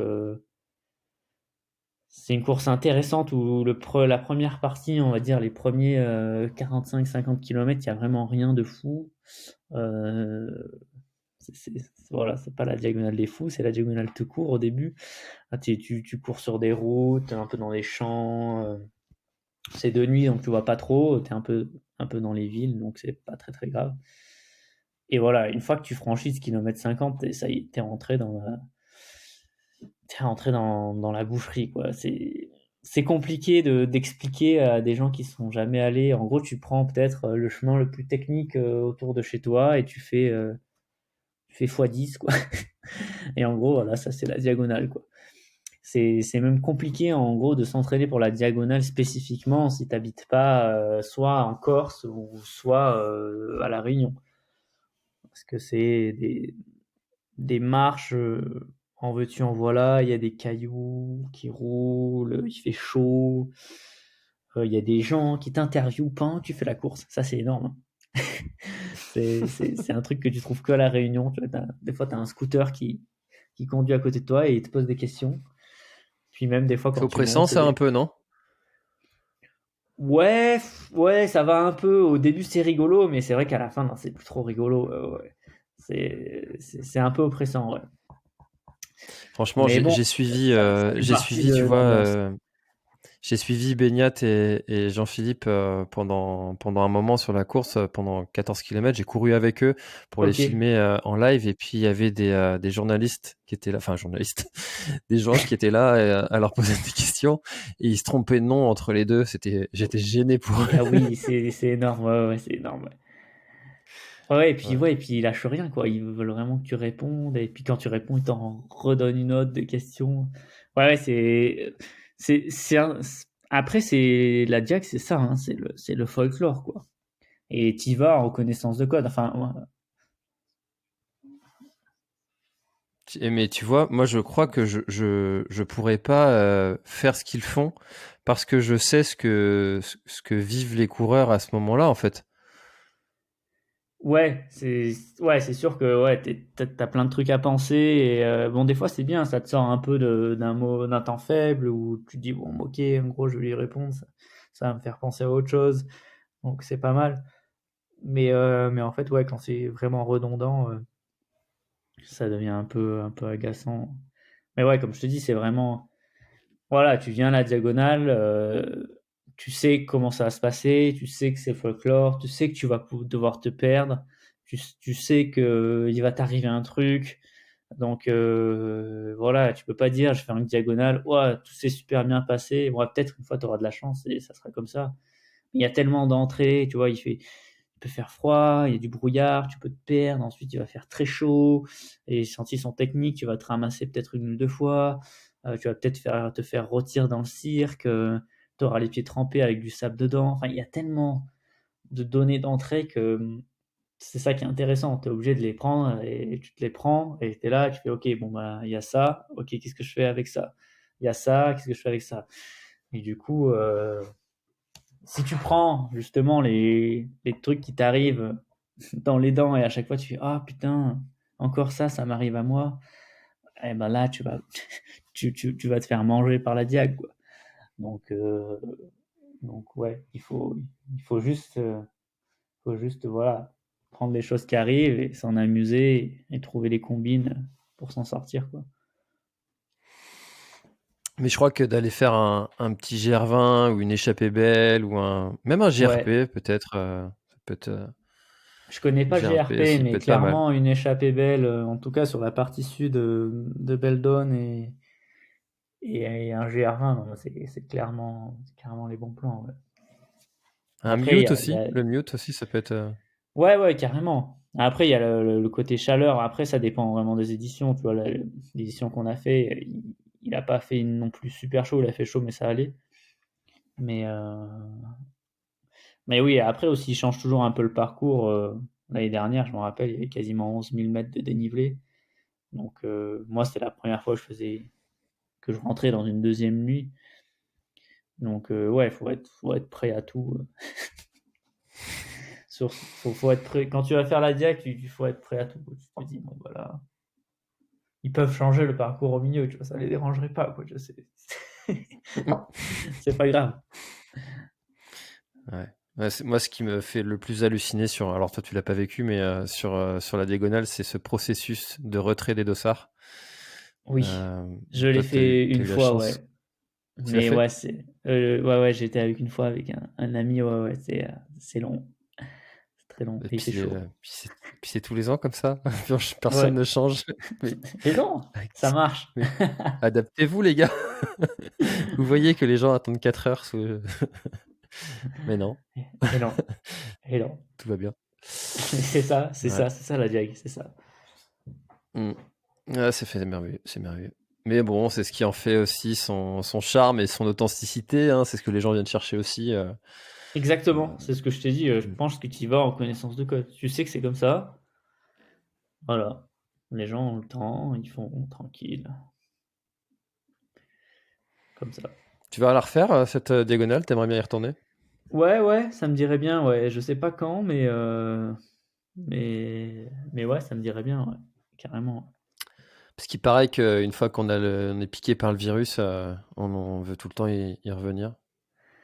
intéressante où la première partie, on va dire les premiers 45-50 km, il n'y a vraiment rien de fou. Euh, voilà, c'est pas la diagonale des fous, c'est la diagonale tout court au début. Ah, tu cours sur des routes, un peu dans les champs. C'est de nuit, donc tu vois pas trop. Tu es un peu dans les villes, donc c'est pas très très grave. Et voilà, une fois que tu franchis ce kilomètre 50, ça y est, t'es rentré dans la boucherie, quoi. c'est compliqué d'expliquer à des gens qui sont jamais allés. En gros, tu prends peut-être le chemin le plus technique autour de chez toi et tu fais x10, quoi. Et en gros, voilà, ça c'est la diagonale, quoi. C'est même compliqué en gros de s'entraîner pour la diagonale spécifiquement si t'habites pas soit en Corse ou soit à La Réunion. Parce que c'est des marches, en veux-tu, en voilà, il y a des cailloux qui roulent, il fait chaud, il y a des gens qui t'interviewent pendant que tu fais la course. Ça, c'est énorme, hein. C'est un truc que tu trouves que à La Réunion. Tu vois, des fois, tu as un scooter qui conduit à côté de toi et il te pose des questions. Puis même des fois, C'est quand tu montes, oppressant, c'est ça, un des... peu, non? Ouais, ouais, ça va un peu. Au début, c'est rigolo, mais c'est vrai qu'à la fin, non, c'est plus trop rigolo. Ouais. C'est un peu oppressant, ouais. Franchement, Mais bon, ça fait j'ai partie suivi, de tu vois, l'ambiance. j'ai suivi Beignat et Jean-Philippe pendant un moment sur la course, pendant 14 kilomètres. J'ai couru avec eux pour les Ok. filmer en live. Et puis, il y avait des journalistes qui étaient là, enfin, journalistes, des gens qui étaient là à leur poser des questions. Et ils se trompaient de nom entre les deux. J'étais gêné pour eux. Ah oui, c'est énorme. Ouais, c'est énorme. Ouais. Ouais. Ouais, et puis ils lâchent rien, quoi. Ils veulent vraiment que tu répondes. Et puis quand tu réponds, ils t'en redonnent une autre de questions. Ouais, après, c'est la Diag, c'est ça, hein, c'est le folklore, quoi. Et t'y vas en connaissance de code. Enfin, Mais tu vois, moi, je crois que je pourrais pas faire ce qu'ils font parce que je sais ce que vivent les coureurs à ce moment-là, en fait. ouais, c'est sûr que ouais, t'as plein de trucs à penser. Et bon, des fois, c'est bien, ça te sort un peu d'un temps faible où tu te dis, bon, ok, en gros, je vais lui répondre. Ça va me faire penser à autre chose. Donc, c'est pas mal. Mais en fait, ouais, quand c'est vraiment redondant, ça devient un peu agaçant. Mais ouais, comme je te dis, c'est vraiment, voilà, tu viens à la diagonale, tu sais comment ça va se passer, tu sais que c'est folklore, tu sais que tu vas devoir te perdre, tu sais que il va t'arriver un truc. Donc voilà, tu peux pas dire je fais une diagonale, ouais, tout s'est super bien passé. Bon, peut-être une fois tu auras de la chance et ça sera comme ça. Il y a tellement d'entrées, tu vois, il peut faire froid, il y a du brouillard, tu peux te perdre, ensuite il va faire très chaud, et les sentiers sont techniques, tu vas te ramasser peut-être une ou deux fois, tu vas peut-être te faire rôtir dans le cirque, tu auras les pieds trempés avec du sable dedans, enfin il y a tellement de données d'entrée que c'est ça qui est intéressant, tu es obligé de les prendre et tu te les prends et tu es là, tu fais ok, bon bah il y a ça, ok, qu'est-ce que je fais avec ça? Il y a ça, qu'est-ce que je fais avec ça? Et du coup, si tu prends justement les trucs qui t'arrivent dans les dents et à chaque fois tu fais ah putain, encore ça m'arrive à moi, et ben là tu vas te faire manger par la diag, quoi. Donc, euh, donc ouais, faut juste voilà, prendre les choses qui arrivent et s'en amuser et trouver les combines pour s'en sortir, quoi. Mais je crois que d'aller faire un petit GR20 ou une échappée belle même un Ouais, GRP peut-être, ça peut être je connais pas le GRP GRP, aussi peut mais être pas mal. clairement une échappée belle, en tout cas sur la partie sud de Beldon et un GR20, non, c'est clairement les bons plans, ouais. Un Après, mute aussi, le mute aussi ça peut être. ouais, ouais, carrément. Après, il y a le côté chaleur. Après, ça dépend vraiment des éditions. Tu vois, l'édition qu'on a fait, il a pas fait non plus super chaud. Il a fait chaud, mais ça allait. Mais, euh, mais oui, après aussi, il change toujours un peu le parcours. L'année dernière, je me rappelle, il y avait quasiment 11 000 mètres de dénivelé. Donc, moi, c'était la première fois que je rentrais dans une deuxième nuit. Donc, ouais, faut être prêt à tout. Faut être prêt. Quand tu vas faire la diac, il faut être prêt à tout, quoi. Tu te dis, bon, voilà. Ils peuvent changer le parcours au milieu, tu vois, ça les dérangerait pas, quoi. C'est pas grave. Ouais. Ouais, moi, ce qui me fait le plus halluciner alors toi tu l'as pas vécu, mais sur la diagonale, c'est ce processus de retrait des dossards. Oui, Euh, je l'ai Toi, fait t'as une eu la fois, chance. ouais. Tu l'as Mais fait? ouais, ouais, j'étais avec une fois avec un ami, ouais, ouais, c'est long. C'est très long. Et Et il fait puis, chaud. c'est tous les ans comme ça. Personne Ouais. ne change. Mais, Et non, avec- ça marche. mais adaptez-vous, les gars. Vous voyez que les gens attendent 4 heures mais non, Et non, et non. tout va bien. C'est ça, c'est Ouais. ça, c'est ça la diag, c'est ça. Mmh. Ouais, c'est merveilleux, c'est merveilleux. Mais bon, c'est ce qui en fait aussi son charme et son authenticité, hein. C'est ce que les gens viennent chercher aussi, Exactement, heu, c'est ce que je t'ai dit, je mmh. pense que tu y vas en connaissance de cause. Tu sais que c'est comme ça, voilà. Les gens ont le temps, ils font tranquille, comme ça. Tu vas la refaire, cette, diagonale? Tu aimerais bien y retourner? Ouais, ouais, ça me dirait bien, ouais. Je sais pas quand, mais ouais, ça me dirait bien, ouais, carrément. Parce qu'il paraît qu'une fois on est piqué par le virus, on veut tout le temps y revenir.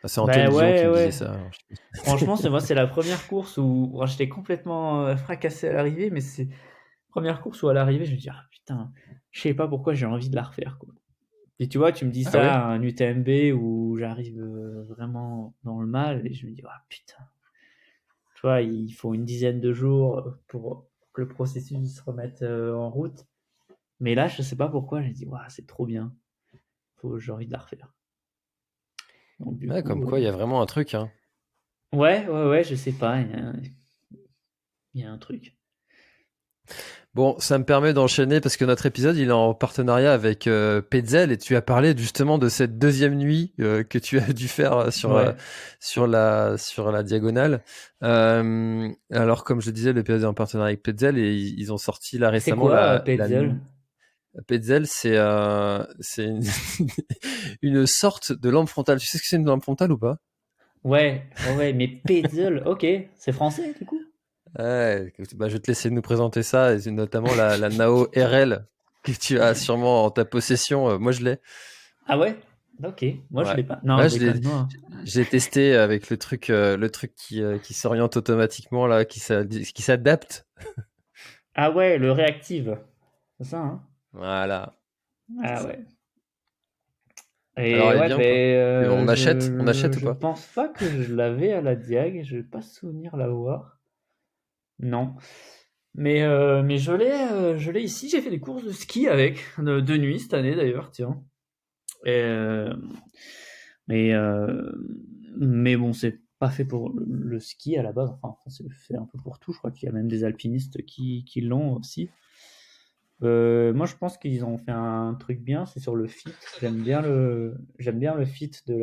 Ah, c'est Bah, Antoine Dion qui ouais, me disait ouais. ça, alors je Franchement, c'est la première course où j'étais complètement, fracassé à l'arrivée, mais c'est première course où à l'arrivée, je me dis: «Ah putain, je sais pas pourquoi j'ai envie de la refaire, quoi». Et tu vois, tu me dis Ah ouais? ça à un UTMB où j'arrive, vraiment dans le mal et je me dis: «Ah putain». Tu vois, il faut une dizaine de jours, pour que le processus se remette, en route. Mais là, je sais pas pourquoi, j'ai dit: «Waouh, c'est trop bien, j'ai envie de la refaire». Donc du Ouais, comme coup, quoi il y a vraiment un truc, hein. ouais, ouais, ouais, je sais pas, il y a un truc. Bon, ça me permet d'enchaîner parce que notre épisode, il est en partenariat avec Petzl et tu as parlé justement de cette deuxième nuit que tu as dû faire Ouais. sur la diagonale. Alors, comme je le disais, l'épisode est en partenariat avec Petzl et ils ont sorti là C'est récemment quoi, Petzl? Petzl, c'est une sorte de lampe frontale. Tu sais ce que c'est une lampe frontale ou pas? Ouais, ouais, ouais, mais Petzl, OK, c'est français du coup? Ouais, écoute, bah, je vais te laisser nous présenter ça, et c'est notamment la Nao RL que tu as sûrement en ta possession. Moi, je l'ai. Ah ouais? OK, moi je Ouais. l'ai pas. Non, Ouais, je déconne, moi. j'ai testé avec le truc qui s'oriente automatiquement là, qui s'adapte. Ah ouais, le réactive, c'est ça, hein? Voilà, c'est Ah ça. ouais. Alors, Et elle est ouais, bien ou pas? mais On achète ou je pas? pense pas que je l'avais à la Diag, je vais pas souvenir l'avoir. Non. Mais je l'ai ici, j'ai fait des courses de ski avec, de nuit cette année d'ailleurs, tiens. Et, mais, euh, mais bon, c'est pas fait pour le ski à la base, enfin, c'est fait un peu pour tout, je crois qu'il y a même des alpinistes qui l'ont aussi. Moi, je pense qu'ils ont fait un truc bien, c'est sur le fit. J'aime bien le fit de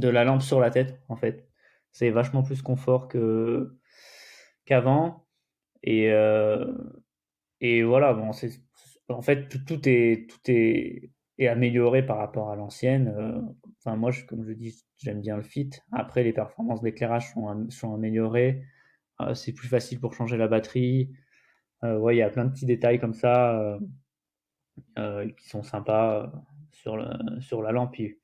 la lampe sur la tête, en fait. C'est vachement plus confort qu'avant. Et, euh, et voilà, bon, en fait, tout est amélioré par rapport à l'ancienne. Enfin, moi, comme je dis, j'aime bien le fit. Après, les performances d'éclairage sont améliorées. C'est plus facile pour changer la batterie. Ouais, il y a plein de petits détails comme ça. Qui sont sympas sur la lampe. Puis,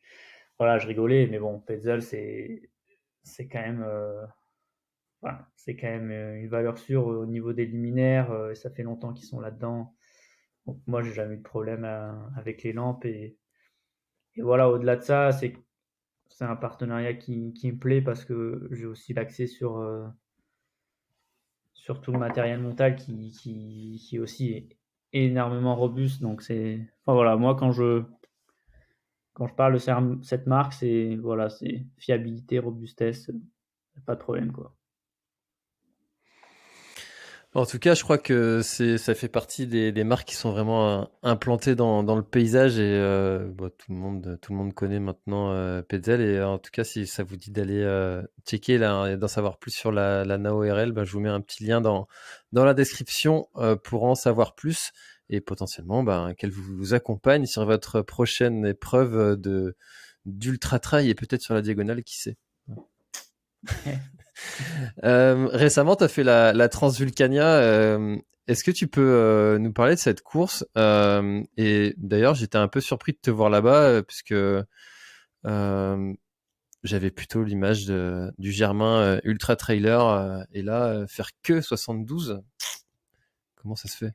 voilà, je rigolais, mais bon, Petzl, c'est quand même, voilà, c'est quand même une valeur sûre au niveau des luminaires. Ça fait longtemps qu'ils sont là-dedans. Donc, moi, j'ai jamais eu de problème avec les lampes. Et voilà, au-delà de ça, c'est un partenariat qui me plaît parce que j'ai aussi l'accès sur tout le matériel montage qui est aussi énormément robuste. Donc, enfin voilà, moi, quand je parle de cette marque, c'est voilà, c'est fiabilité, robustesse, pas de problème quoi. En tout cas, je crois que ça fait partie des marques qui sont vraiment implantées dans le paysage et bah, tout le monde connaît maintenant Petzl. Et en tout cas, si ça vous dit d'aller checker là et d'en savoir plus sur la Nao RL, bah, je vous mets un petit lien dans la description pour en savoir plus et potentiellement bah, qu'elle vous accompagne sur votre prochaine épreuve d'ultra trail et peut-être sur la diagonale, qui sait. Récemment, tu as fait la Transvulcania. Est-ce que tu peux nous parler de cette course? Et d'ailleurs, j'étais un peu surpris de te voir là-bas, puisque j'avais plutôt l'image du Germain ultra trailer, et là, faire que 72, comment ça se fait?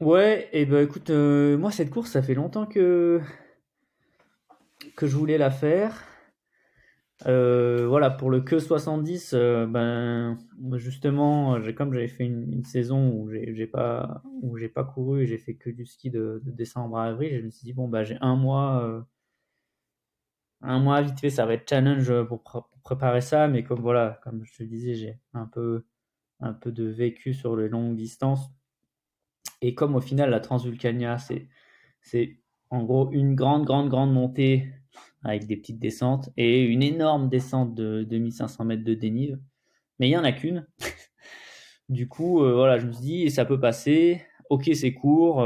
Ouais, et ben écoute, moi cette course, ça fait longtemps que je voulais la faire. Voilà, pour le que 70, ben, justement, comme j'avais fait une saison où j'ai pas couru et j'ai fait que du ski de décembre à avril, je me suis dit, bon, bah, j'ai un mois vite fait, ça va être challenge pour préparer ça, mais comme voilà, comme je te disais, j'ai un peu de vécu sur les longues distances. Et comme au final, la Transvulcania, c'est en gros une grande montée avec des petites descentes et une énorme descente de 2500 mètres de dénive. Mais il n'y en a qu'une. Du coup, voilà, je me suis dit, ça peut passer. Ok, c'est court,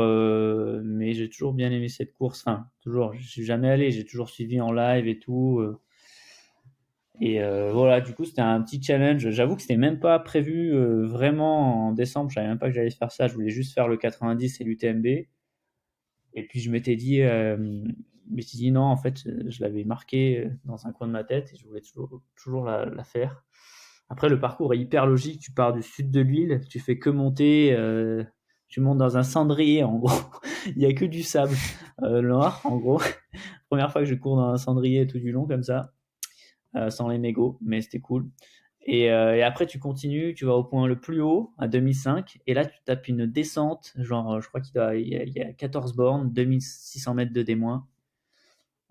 mais j'ai toujours bien aimé cette course. Enfin, toujours, je suis jamais allé, j'ai toujours suivi en live et tout. Et voilà, du coup, c'était un petit challenge. J'avoue que c'était même pas prévu vraiment en décembre. Je savais même pas que j'allais faire ça. Je voulais juste faire le 90 et l'UTMB. Et puis je m'étais dit non, en fait, je l'avais marqué dans un coin de ma tête et je voulais toujours la faire. Après, le parcours est hyper logique. Tu pars du sud de l'île, tu fais que monter, tu montes dans un cendrier en gros. Il n'y a que du sable noir en gros. Première fois que je cours dans un cendrier tout du long comme ça, sans les mégots, mais c'était cool. Et après, tu continues, tu vas au point le plus haut, à 2005, et là, tu tapes une descente, genre, je crois il y a 14 bornes, 2600 mètres de D-.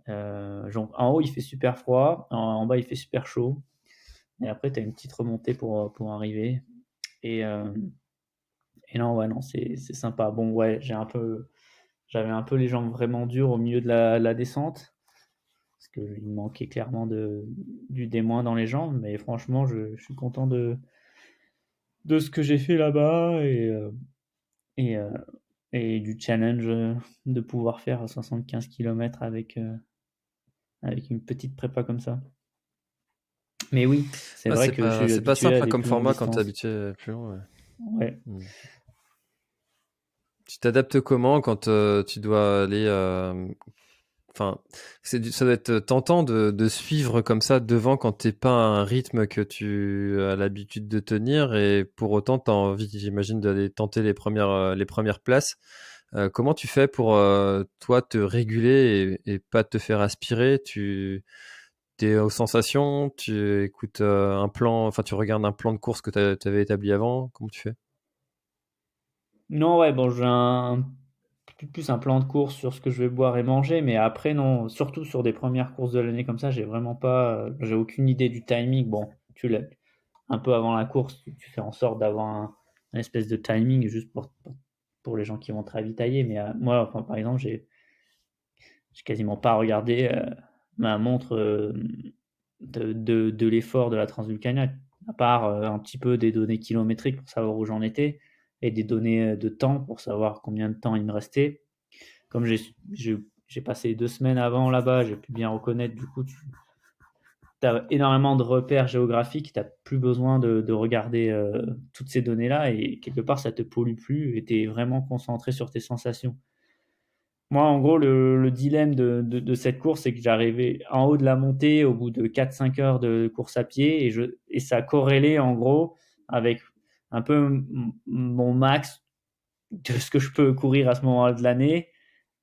Genre, en haut, il fait super froid, en bas, il fait super chaud, et après, tu as une petite remontée pour arriver. Et, euh, et non, ouais, non, c'est sympa. Bon, ouais, j'avais un peu les jambes vraiment dures au milieu de la descente, parce qu'il me manquait clairement du D- dans les jambes, mais franchement, je suis content de ce que j'ai fait là-bas et, euh, et du challenge de pouvoir faire 75 km avec une petite prépa comme ça. Mais oui, c'est Ah, vrai que je suis c'est pas habitué simple à hein, des comme plus longues format quand t'es distances. habitué plus long. Ouais. Ouais. Hmm. Tu t'adaptes comment quand tu dois aller enfin, ça doit être tentant de suivre comme ça devant quand t'es pas à un rythme que tu as l'habitude de tenir et pour autant t'as envie, j'imagine, d'aller tenter les premières places. Comment tu fais pour toi te réguler et pas te faire aspirer? Tu t'es aux sensations, tu écoutes un plan, enfin tu regardes un plan de course que tu avais établi avant. Comment tu fais? Non, ouais, bon, j'ai plus un plan de course sur ce que je vais boire et manger, mais après, non, surtout sur des premières courses de l'année comme ça, j'ai aucune idée du timing. Bon, tu l'as un peu avant la course, tu fais en sorte d'avoir un espèce de timing juste pour les gens qui vont te ravitailler. Mais moi, enfin, par exemple, j'ai quasiment pas regardé ma montre de l'effort de la Transvulcania, à part un petit peu des données kilométriques pour savoir où j'en étais et des données de temps pour savoir combien de temps il me restait. Comme j'ai passé 2 semaines avant là-bas, j'ai pu bien reconnaître, du coup, tu as énormément de repères géographiques, tu n'as plus besoin de regarder toutes ces données-là et quelque part, ça te pollue plus et tu es vraiment concentré sur tes sensations. Moi, en gros, le dilemme de cette course, c'est que j'arrivais en haut de la montée au bout de 4-5 heures de course à pied et ça corrélait en gros avec un peu mon max de ce que je peux courir à ce moment-là de l'année.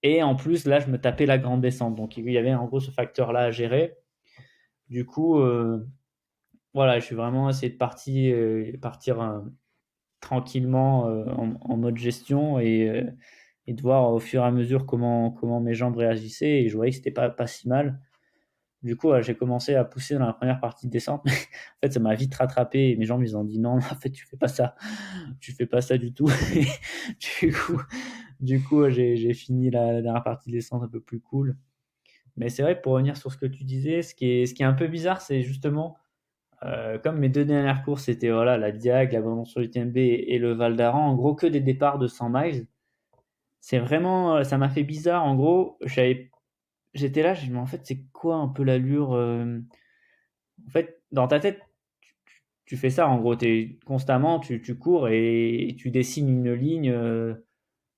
Et en plus, là, je me tapais la grande descente. Donc, il y avait en gros ce facteur-là à gérer. Du coup, voilà, je suis vraiment essayé de partir tranquillement en mode gestion et de voir au fur et à mesure comment mes jambes réagissaient. Et je voyais que c'était pas si mal. Du coup, j'ai commencé à pousser dans la première partie de descente. En fait, ça m'a vite rattrapé et mes jambes, ils ont dit non, en fait, tu fais pas ça. Tu fais pas ça du tout. du coup, j'ai fini la dernière partie de descente un peu plus cool. Mais c'est vrai, pour revenir sur ce que tu disais, ce qui est un peu bizarre, c'est justement, comme mes deux dernières courses, c'était voilà, la Diag, l'abandon sur l'UTMB et le Val d'Aran, en gros que des départs de 100 miles. C'est vraiment, ça m'a fait bizarre. En gros, j'étais là, je me dis, mais en fait, c'est quoi un peu l'allure En fait, dans ta tête, tu fais ça. En gros, constamment, tu cours et tu dessines une ligne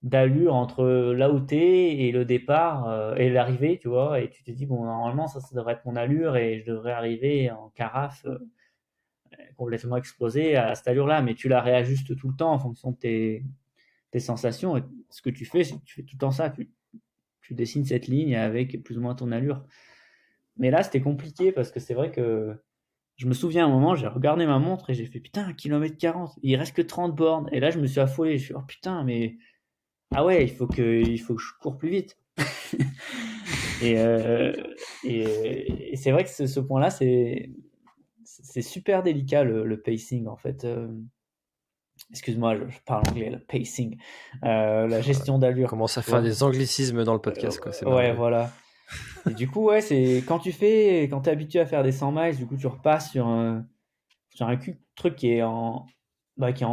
d'allure entre là où t'es et le départ et l'arrivée, tu vois. Et tu te dis, bon, normalement, ça devrait être mon allure et je devrais arriver en carafe complètement explosé à cette allure-là. Mais tu la réajustes tout le temps en fonction de tes sensations. Et ce que tu fais, c'est que tu fais tout le temps ça. Tu dessines cette ligne avec plus ou moins ton allure. Mais là, c'était compliqué parce que c'est vrai que je me souviens à un moment, j'ai regardé ma montre et j'ai fait putain, 1 km 40, il reste que 30 bornes. Et là, je me suis affolé. Je suis oh putain, mais ah ouais, il faut que je cours plus vite. Et, euh, et c'est vrai que ce point-là, c'est super délicat le pacing en fait. Excuse-moi, je parle anglais, le pacing, la gestion d'allure, Commence à tu faire vois. des anglicismes dans le podcast, quoi. C'est Ouais, merveilleux. voilà. Et du coup, ouais, c'est quand t'es habitué à faire des 100 miles, du coup, tu repasses sur un truc qui est en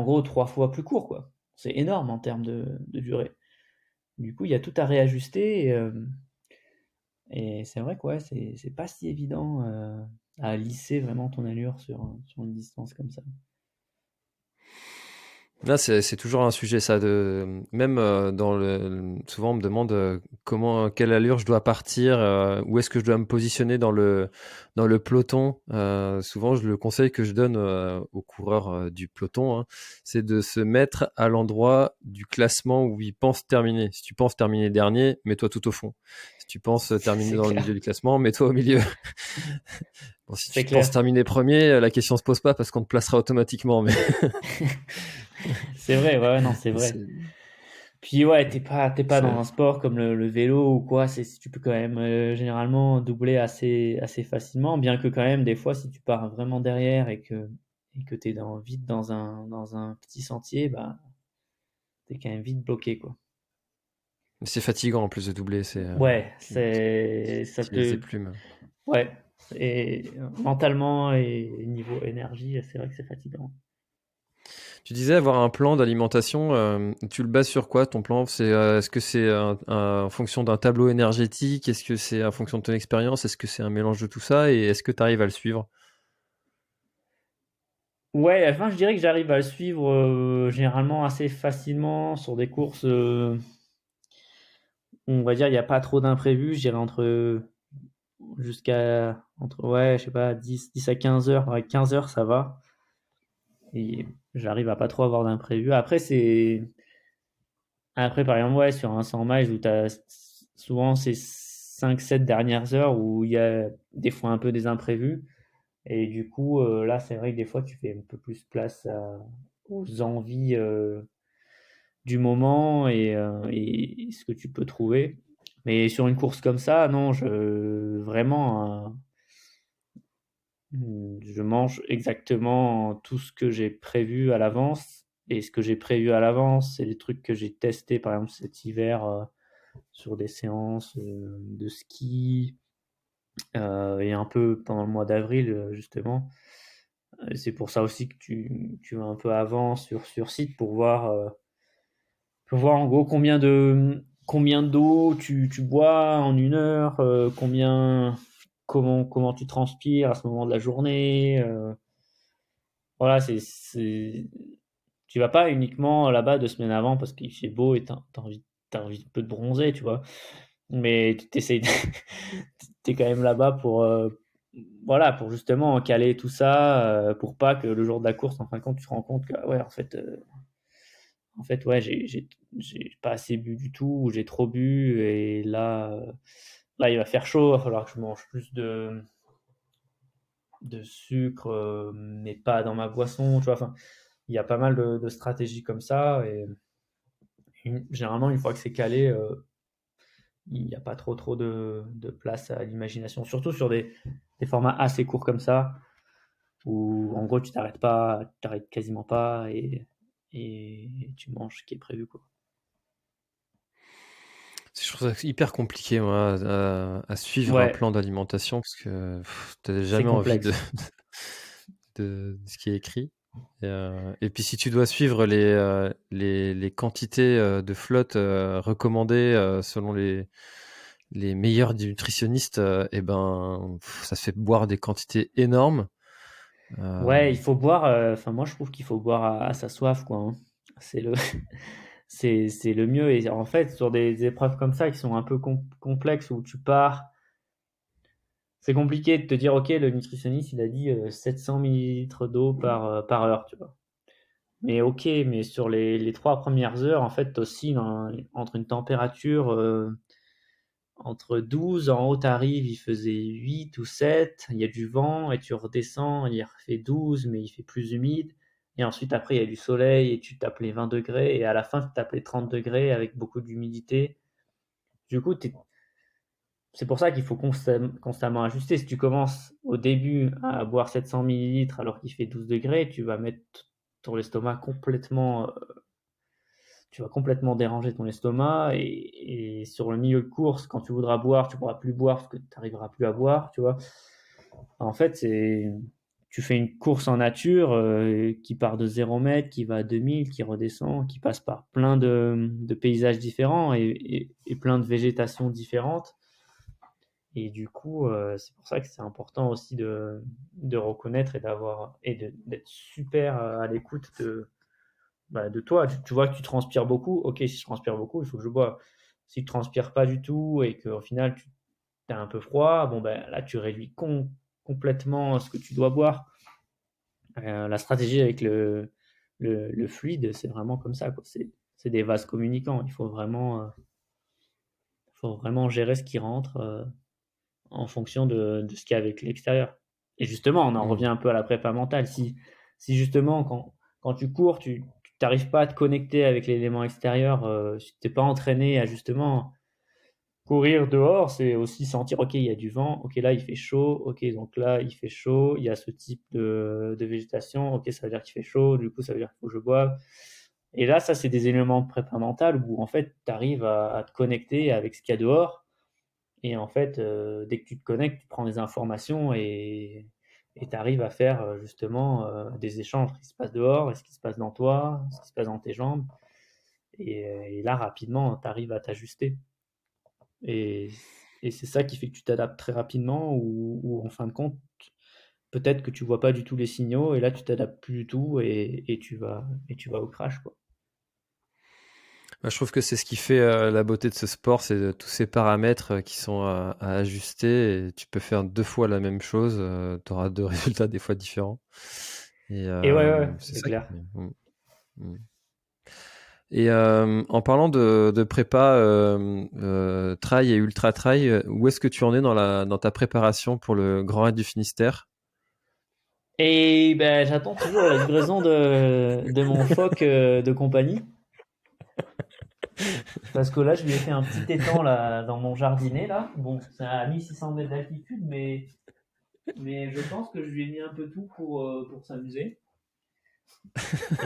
gros 3 fois plus court, quoi. C'est énorme en termes de durée. Du coup, il y a tout à réajuster et c'est vrai que ouais, c'est pas si évident à lisser vraiment ton allure sur une distance comme ça. Là, c'est toujours un sujet, ça. Même souvent, on me demande quelle allure je dois partir, où est-ce que je dois me positionner dans le peloton. Souvent, le conseil que je donne aux coureurs du peloton, hein, c'est de se mettre à l'endroit du classement où ils pensent terminer. Si tu penses terminer dernier, mets-toi tout au fond. Si tu penses terminer C'est dans le clair, milieu du classement, mets-toi au milieu. Bon, si c'est tu penses clair. terminer premier, la question se pose pas parce qu'on te placera automatiquement. Mais C'est vrai, ouais, ouais, non, c'est vrai. c'est, Puis ouais, t'es pas dans c'est- un sport comme le vélo ou quoi, tu peux quand même généralement doubler assez facilement, bien que quand même des fois si tu pars vraiment derrière et que t'es vite dans un petit sentier, bah t'es quand même vite bloqué quoi. c'est fatigant en plus de doubler. Ouais, Tu utilises des plumes. ouais, et mentalement et niveau énergie, c'est vrai que c'est fatigant. Tu disais avoir un plan d'alimentation. Tu le bases sur quoi ton plan? Est-ce que c'est en fonction d'un tableau énergétique? Est-ce que c'est en fonction de ton expérience? Est-ce que c'est un mélange de tout ça? Et est-ce que tu arrives à le suivre? Ouais, enfin je dirais que j'arrive à le suivre généralement assez facilement sur des courses. On va dire, il n'y a pas trop d'imprévus, je dirais ouais, je sais pas, 10 à 15 heures. Ouais, 15 heures, ça va. Et j'arrive à pas trop avoir d'imprévus. Après, par exemple, ouais, sur un 100 miles où t'as souvent ces 5 7 dernières heures où il y a des fois un peu des imprévus. Et du coup, là, c'est vrai que des fois, tu fais un peu plus place aux envies du moment et ce que tu peux trouver. Mais sur une course comme ça, non, vraiment, je mange exactement tout ce que j'ai prévu à l'avance. Et ce que j'ai prévu à l'avance, c'est des trucs que j'ai testés, par exemple, cet hiver sur des séances de ski et un peu pendant le mois d'avril, justement. C'est pour ça aussi que tu vas un peu avant sur site pour voir en gros combien d'eau tu bois en 1 heure, comment tu transpires à ce moment de la journée. Voilà, tu vas pas uniquement là-bas 2 semaines avant parce qu'il fait beau et t'as envie un peu de bronzer, tu vois. Mais t'essayes, t'es quand même là-bas voilà, pour justement caler tout ça, pour pas que le jour de la course, en fin de compte, tu te rends compte que, ah ouais, en fait, ouais, j'ai pas assez bu du tout, ou j'ai trop bu, et là, il va faire chaud, il va falloir que je mange plus de sucre, mais pas dans ma boisson, tu vois. Enfin, il y a pas mal de stratégies comme ça, et généralement, une fois que c'est calé, il n'y a pas trop de place à l'imagination, surtout sur des formats assez courts comme ça, où en gros, tu t'arrêtes pas, tu t'arrêtes quasiment pas, et tu manges ce qui est prévu, quoi. Je trouve ça hyper compliqué, moi, à suivre un Ouais, plan d'alimentation parce que t'as c'est jamais envie de, complexe. de ce qui est écrit. Et puis si tu dois suivre les quantités de flotte recommandées selon les meilleurs nutritionnistes, et ben ça se fait boire des quantités énormes. Euh, Ouais, il faut boire, enfin moi je trouve qu'il faut boire à sa soif, quoi, hein. C'est le c'est le mieux, et en fait sur des épreuves comme ça qui sont un peu complexes où tu pars, c'est compliqué de te dire: «OK, le nutritionniste il a dit, 700 millilitres d'eau par heure», tu vois? Mais OK, mais sur les 3 premières heures en fait tu oscilles entre une température, entre 12, en haut t'arrives, il faisait 8 ou 7, il y a du vent et tu redescends, il refait 12 mais il fait plus humide. Et ensuite après il y a du soleil et tu tapes les 20 degrés et à la fin tu tapes les 30 degrés avec beaucoup d'humidité. Du coup, c'est pour ça qu'il faut constamment ajuster. Si tu commences au début à boire 700 millilitres alors qu'il fait 12 degrés, tu vas mettre ton estomac complètement, tu vas complètement déranger ton estomac et sur le milieu de course, quand tu voudras boire, tu pourras plus boire parce que tu n'arriveras plus à boire, tu vois. En fait, tu fais une course en nature qui part de 0 mètre, qui va à 2000, qui redescend, qui passe par plein de paysages différents et plein de végétations différentes. Et du coup, c'est pour ça que c'est important aussi de reconnaître d'être super à l'écoute de toi. Tu vois que tu transpires beaucoup. Ok, si je transpire beaucoup, il faut que je bois. Si tu transpires pas du tout et qu'au final tu as un peu froid, bon ben là tu réduis complètement ce que tu dois boire. La stratégie avec le fluide, c'est vraiment comme ça, quoi. C'est des vases communicants. Faut vraiment gérer ce qui rentre en fonction de ce qu'il y a avec l'extérieur. Et justement, on en Mm. revient un peu à la prépa mentale. Si justement, quand tu cours, tu n'arrives pas à te connecter avec l'élément extérieur, si tu n'es pas entraîné à justement courir dehors, c'est aussi sentir, ok, il y a du vent, ok, là, il fait chaud, ok, donc là, il fait chaud, il y a ce type de végétation, ok, ça veut dire qu'il fait chaud, du coup, ça veut dire qu'il faut que je boive. Et là, ça, c'est des éléments de prépa mentale où, en fait, tu arrives à te connecter avec ce qu'il y a dehors. Et en fait, dès que tu te connectes, tu prends des informations et tu arrives à faire justement des échanges, ce qui se passe dehors et ce qui se passe dans toi, ce qui se passe dans tes jambes. Et là, rapidement, tu arrives à t'ajuster. Et, et c'est ça qui fait que tu t'adaptes très rapidement ou en fin de compte, peut-être que tu vois pas du tout les signaux et là, tu t'adaptes plus du tout et tu vas au crash, quoi. Bah, je trouve que c'est ce qui fait la beauté de ce sport, c'est tous ces paramètres qui sont à ajuster. Et tu peux faire 2 fois la même chose, tu auras 2 résultats des fois différents. Et Et ouais, c'est c'est ça qui clair. Mm. Et en parlant de prépa trail et ultra trail, où est-ce que tu en es dans ta préparation pour le Grand Raid du Finistère? Et ben, j'attends toujours la livraison de mon phoque de compagnie. Parce que là, je lui ai fait un petit étang là, dans mon jardinet. Là. Bon, c'est à 1600 mètres d'altitude, mais je pense que je lui ai mis un peu tout pour s'amuser.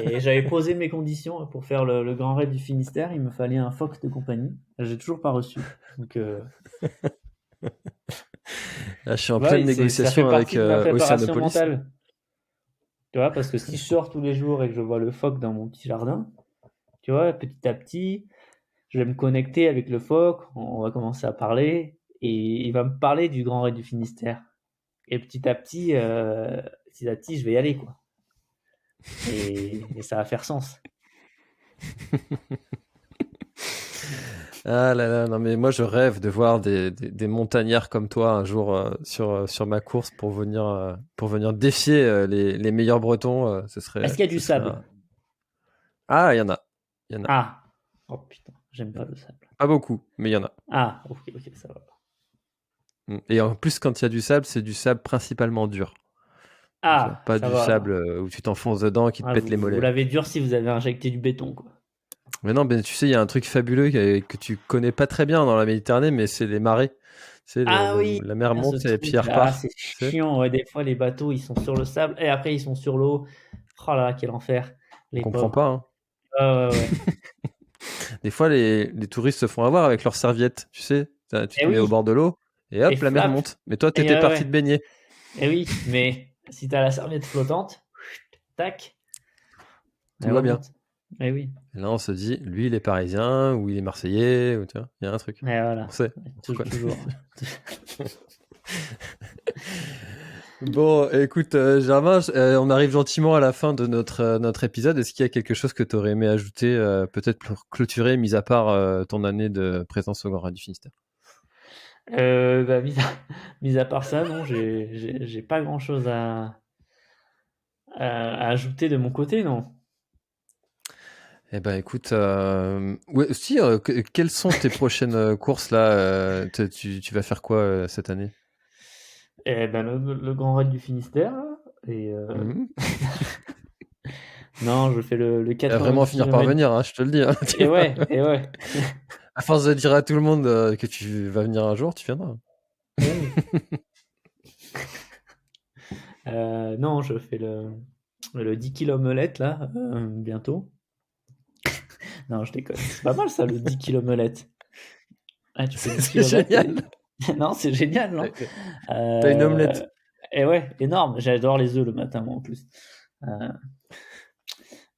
Et j'avais posé mes conditions pour faire le Grand Raid du Finistère. Il me fallait un phoque de compagnie. J'ai toujours pas reçu. Donc, Là, je suis en pleine ouais, ça fait négociation avec partie de ma préparation Oceanopolis. mentale. Tu vois, parce que si je sors tous les jours et que je vois le phoque dans mon petit jardin, tu vois, petit à petit, je vais me connecter avec le phoque, on va commencer à parler, et il va me parler du Grand Raid du Finistère. Et petit à petit, je vais y aller, quoi. Et ça va faire sens. Ah là là, non mais moi je rêve de voir des montagnards comme toi un jour sur ma course pour venir défier les meilleurs Bretons. Est-ce qu'il y a du Ce serait sable? Ah, il y en a. Il y en a. Ah! Oh putain, j'aime pas le sable. Pas beaucoup, mais il y en a. Ah, ok, ok, ça va. Et en plus, quand il y a du sable, c'est du sable principalement dur. Tu vois, Ah, pas ça du va sable alors. où tu t'enfonces dedans et qui te Ah, pète les vous mollets. l'avez durci, vous avez injecté du béton, quoi. Mais non, ben tu sais, il y a un truc fabuleux que tu connais pas très bien dans la Méditerranée, mais c'est les marées. Tu sais, Ah oui, la mer il y a ce monte et puis elle truc-là. Ah, repart. c'est Tu sais, chiant, ouais, des fois les bateaux ils sont sur le sable et après ils sont sur l'eau. Oh là là, quel enfer, on les comprend pas, pauvres. hein. Ouais, ouais, ouais. Des fois, les touristes se font avoir avec leurs serviettes. Tu sais, tu Et te mets au oui, bord de l'eau et et hop, la mer flap. monte. Mais toi, Et t'étais parti ouais, de baigner. et oui, mais si t'as la serviette flottante, tac, Tout elle va bien. remonte. Et oui, Et là, on se dit, lui, il est parisien ou il est marseillais. Ou, tu vois, il y a un truc. et On voilà, sait. On reconnaît. toujours. Bon, écoute, Germain, on arrive gentiment à la fin de notre épisode. Est-ce qu'il y a quelque chose que tu aurais aimé ajouter, peut-être pour clôturer, mis à part ton année de présence au Grand Raid du Finistère? Bah, mis à part ça, non, j'ai pas grand-chose à ajouter de mon côté, non. Eh ben écoute, ouais, si, quelles sont tes prochaines courses là tu vas faire quoi cette année? Et ben le Grand Raid du Finistère, là, et Mhm. non, je fais le Tu vas vraiment 90 finir par km. venir, hein, je te le dis. Hein. Et ouais. À force de dire à tout le monde que tu vas venir un jour, tu viendras. Oui. Non, je fais le 10 km là, bientôt. Non, je déconne. C'est pas mal ça, le 10 km. Ah, tu fais 10 C'est km génial. et... Non, c'est génial, non? T'as une Euh, omelette. et ouais, énorme. J'adore les œufs le matin, moi, en plus. Euh,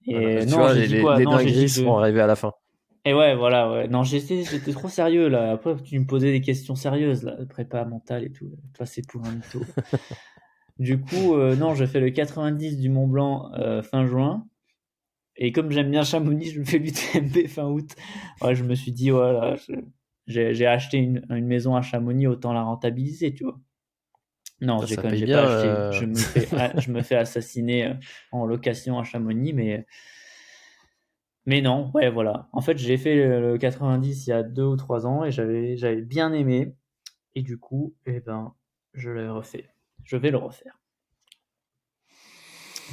Voilà, et tu non, vois, j'ai les, dit les, quoi? les Non, j'ai dit dingueries que je... seront arrivées à la fin. Et ouais, voilà, ouais. Non, j'étais trop sérieux, là. Après, tu me posais des questions sérieuses, là. Prépa mentale et tout. Toi, c'est pour un mytho. Du coup, non, je fais le 90 du Mont Blanc fin juin. Et comme j'aime bien Chamonix, je me fais l'UTMB fin août. Ouais, je me suis dit, voilà, j'ai acheté une maison à Chamonix, autant la rentabiliser, tu vois. Non, Putain, j'ai ça quand même, paye j'ai pas bien. acheté. Je me fais assassiner en location à Chamonix, mais non, ouais, voilà. En fait, j'ai fait le 90 il y a 2 ou 3 ans et j'avais bien aimé. Et du coup, eh ben, je l'ai refait. Je vais le refaire.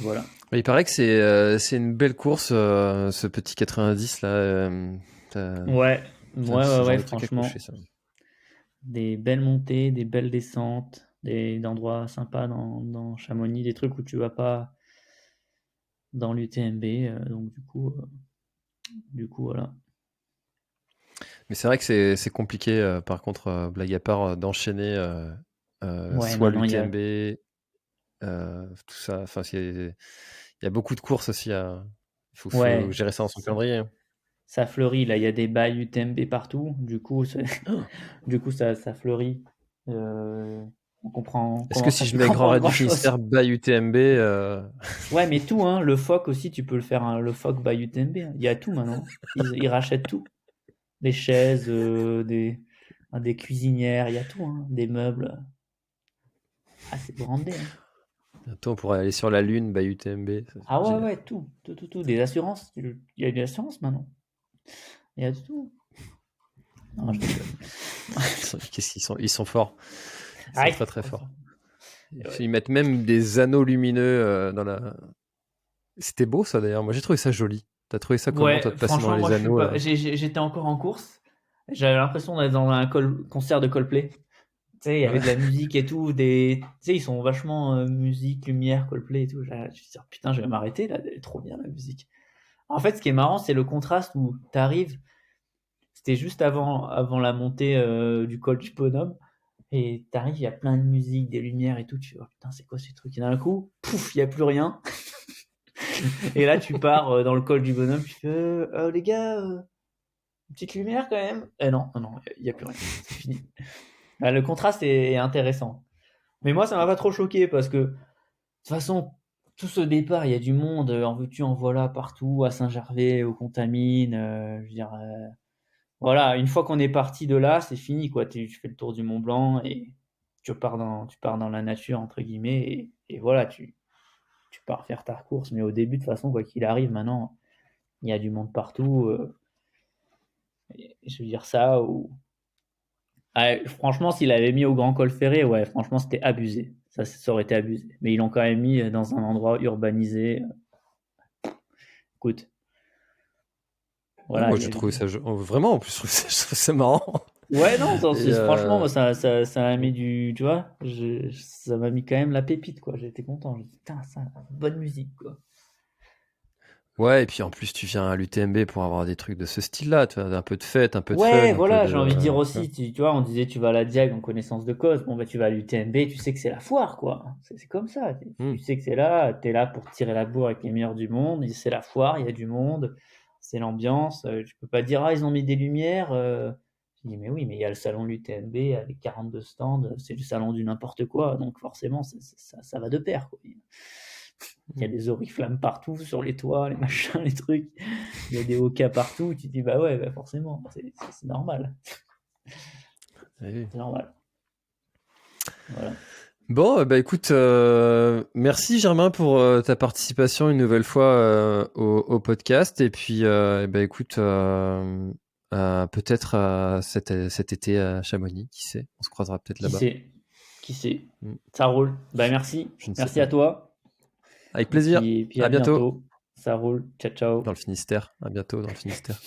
Voilà. Mais il paraît que c'est une belle course, ce petit 90 là. Ouais, C'est ouais, ce ouais, genre ouais, de truc à cocher, franchement. ça. Des belles montées, des belles descentes, des endroits sympas dans Chamonix, des trucs où tu vas pas dans l'UTMB. Donc du coup, voilà. Mais c'est vrai que c'est compliqué, par contre, blague à part, d'enchaîner Ouais, soit maintenant il y a, l'UTMB, tout ça. Enfin, il y a beaucoup de courses aussi. Il faut ouais, gérer ça dans son calendrier. Hein. ça fleurit là. Il y a des bails UTMB partout. Du coup, Oh. du coup, ça fleurit. Euh, on Est-ce que commence si à je plus mets Grand comprendre Raid du grand chose. Finistère by UTMB, Ouais, mais tout, hein. Le phoque aussi, tu peux le faire. Hein, le phoque by UTMB. Hein. Il y a tout maintenant. Ils rachètent tout. Des chaises, des cuisinières, il y a tout, hein, des meubles. Ah, c'est brandé, hein. bientôt on pourrait aller sur la Lune by UTMB. Ça, Ah c'est ouais, génial. ouais, tout, tout, tout, tout. Des assurances. Il y a des assurances maintenant. Il y a de tout. Non, je déconne. Ils sont forts. Ils Ah, sont ils très sont très trop forts. forts. Et ouais. Ils mettent même des anneaux lumineux dans la. C'était beau ça d'ailleurs. Moi j'ai trouvé ça joli. T'as trouvé ça comment toi Ouais, de passer dans franchement, moi les je suis anneaux pas. là? J'étais encore en course. J'avais l'impression d'être dans un concert de Coldplay. Tu sais, il y avait Ouais. de la musique et tout. Tu sais, ils sont vachement musique, lumière, Coldplay et tout. Je me suis dit, oh, putain, je vais m'arrêter là. Elle est trop bien la musique. En fait, ce qui est marrant, c'est le contraste où t'arrives. C'était juste avant la montée du col du bonhomme. Et t'arrives, il y a plein de musique, des lumières et tout. Tu fais, oh putain, c'est quoi ces trucs? Et d'un coup, pouf, il n'y a plus rien. Et là, tu pars dans le col du bonhomme. Tu fais, les gars, une petite lumière quand même. Eh non, non, non, il n'y a plus rien. C'est fini. Ah, le contraste est intéressant. Mais moi, ça m'a pas trop choqué parce que, de toute façon, tout ce départ, il y a du monde, en veux-tu, en voilà, partout, à Saint-Gervais, aux Contamines, je veux dire, voilà, une fois qu'on est parti de là, c'est fini, quoi. Tu fais le tour du Mont Blanc et tu pars dans la nature, entre guillemets, et voilà, tu pars faire ta course. Mais au début, de toute façon, quoi qu'il arrive, maintenant, il y a du monde partout. Je veux dire ça, ou... Ah, franchement, s'il avait mis au Grand Col Ferré, ouais, franchement, c'était abusé. Ça aurait été abusé. Mais ils l'ont quand même mis dans un endroit urbanisé. Écoute, Ouais, voilà, moi il y j'ai avait... trouvé ça vraiment en plus je trouve ça marrant. Ouais, non, Et franchement, moi, ça m'a mis du... Tu vois, ça m'a mis quand même la pépite, quoi. J'étais content. J'ai dit, putain, ça, bonne musique, quoi. ouais, et puis en plus tu viens à l'UTMB pour avoir des trucs de ce style-là, tu vois, un peu de fête, un peu de fun, Ouais, un peu voilà, j'ai envie de dire de. Tu vois. aussi, tu vois, on disait tu vas à la Diag en connaissance de cause, bon bah tu vas à l'UTMB, tu sais que c'est la foire, quoi. C'est comme ça, tu Hmm. sais que c'est là, t'es là pour tirer la bourre avec les meilleurs du monde, et c'est la foire, il y a du monde, c'est l'ambiance, tu peux pas dire, ah ils ont mis des lumières, je dis mais oui, mais il y a le salon de l'UTMB avec 42 stands, c'est le salon du n'importe quoi, donc forcément ça va de pair, quoi. Il y a Hmm. des oriflammes partout, sur les toits, les machins, les trucs. Il y a des hokas partout. Tu te dis, bah ouais, bah forcément, c'est normal. Eh oui. C'est normal. Voilà. Bon, bah écoute, merci Germain pour ta participation une nouvelle fois au podcast. Et puis, bah écoute, peut-être cet été à Chamonix, qui sait, on se croisera peut-être Qui là-bas. sait? Qui sait? Mm, Ça roule. Bah, merci. je ne sais Merci à pas. toi. Avec Et plaisir. puis, À à bientôt bientôt. Ça roule. Ciao, dans ciao. le Finistère. À bientôt dans le Finistère.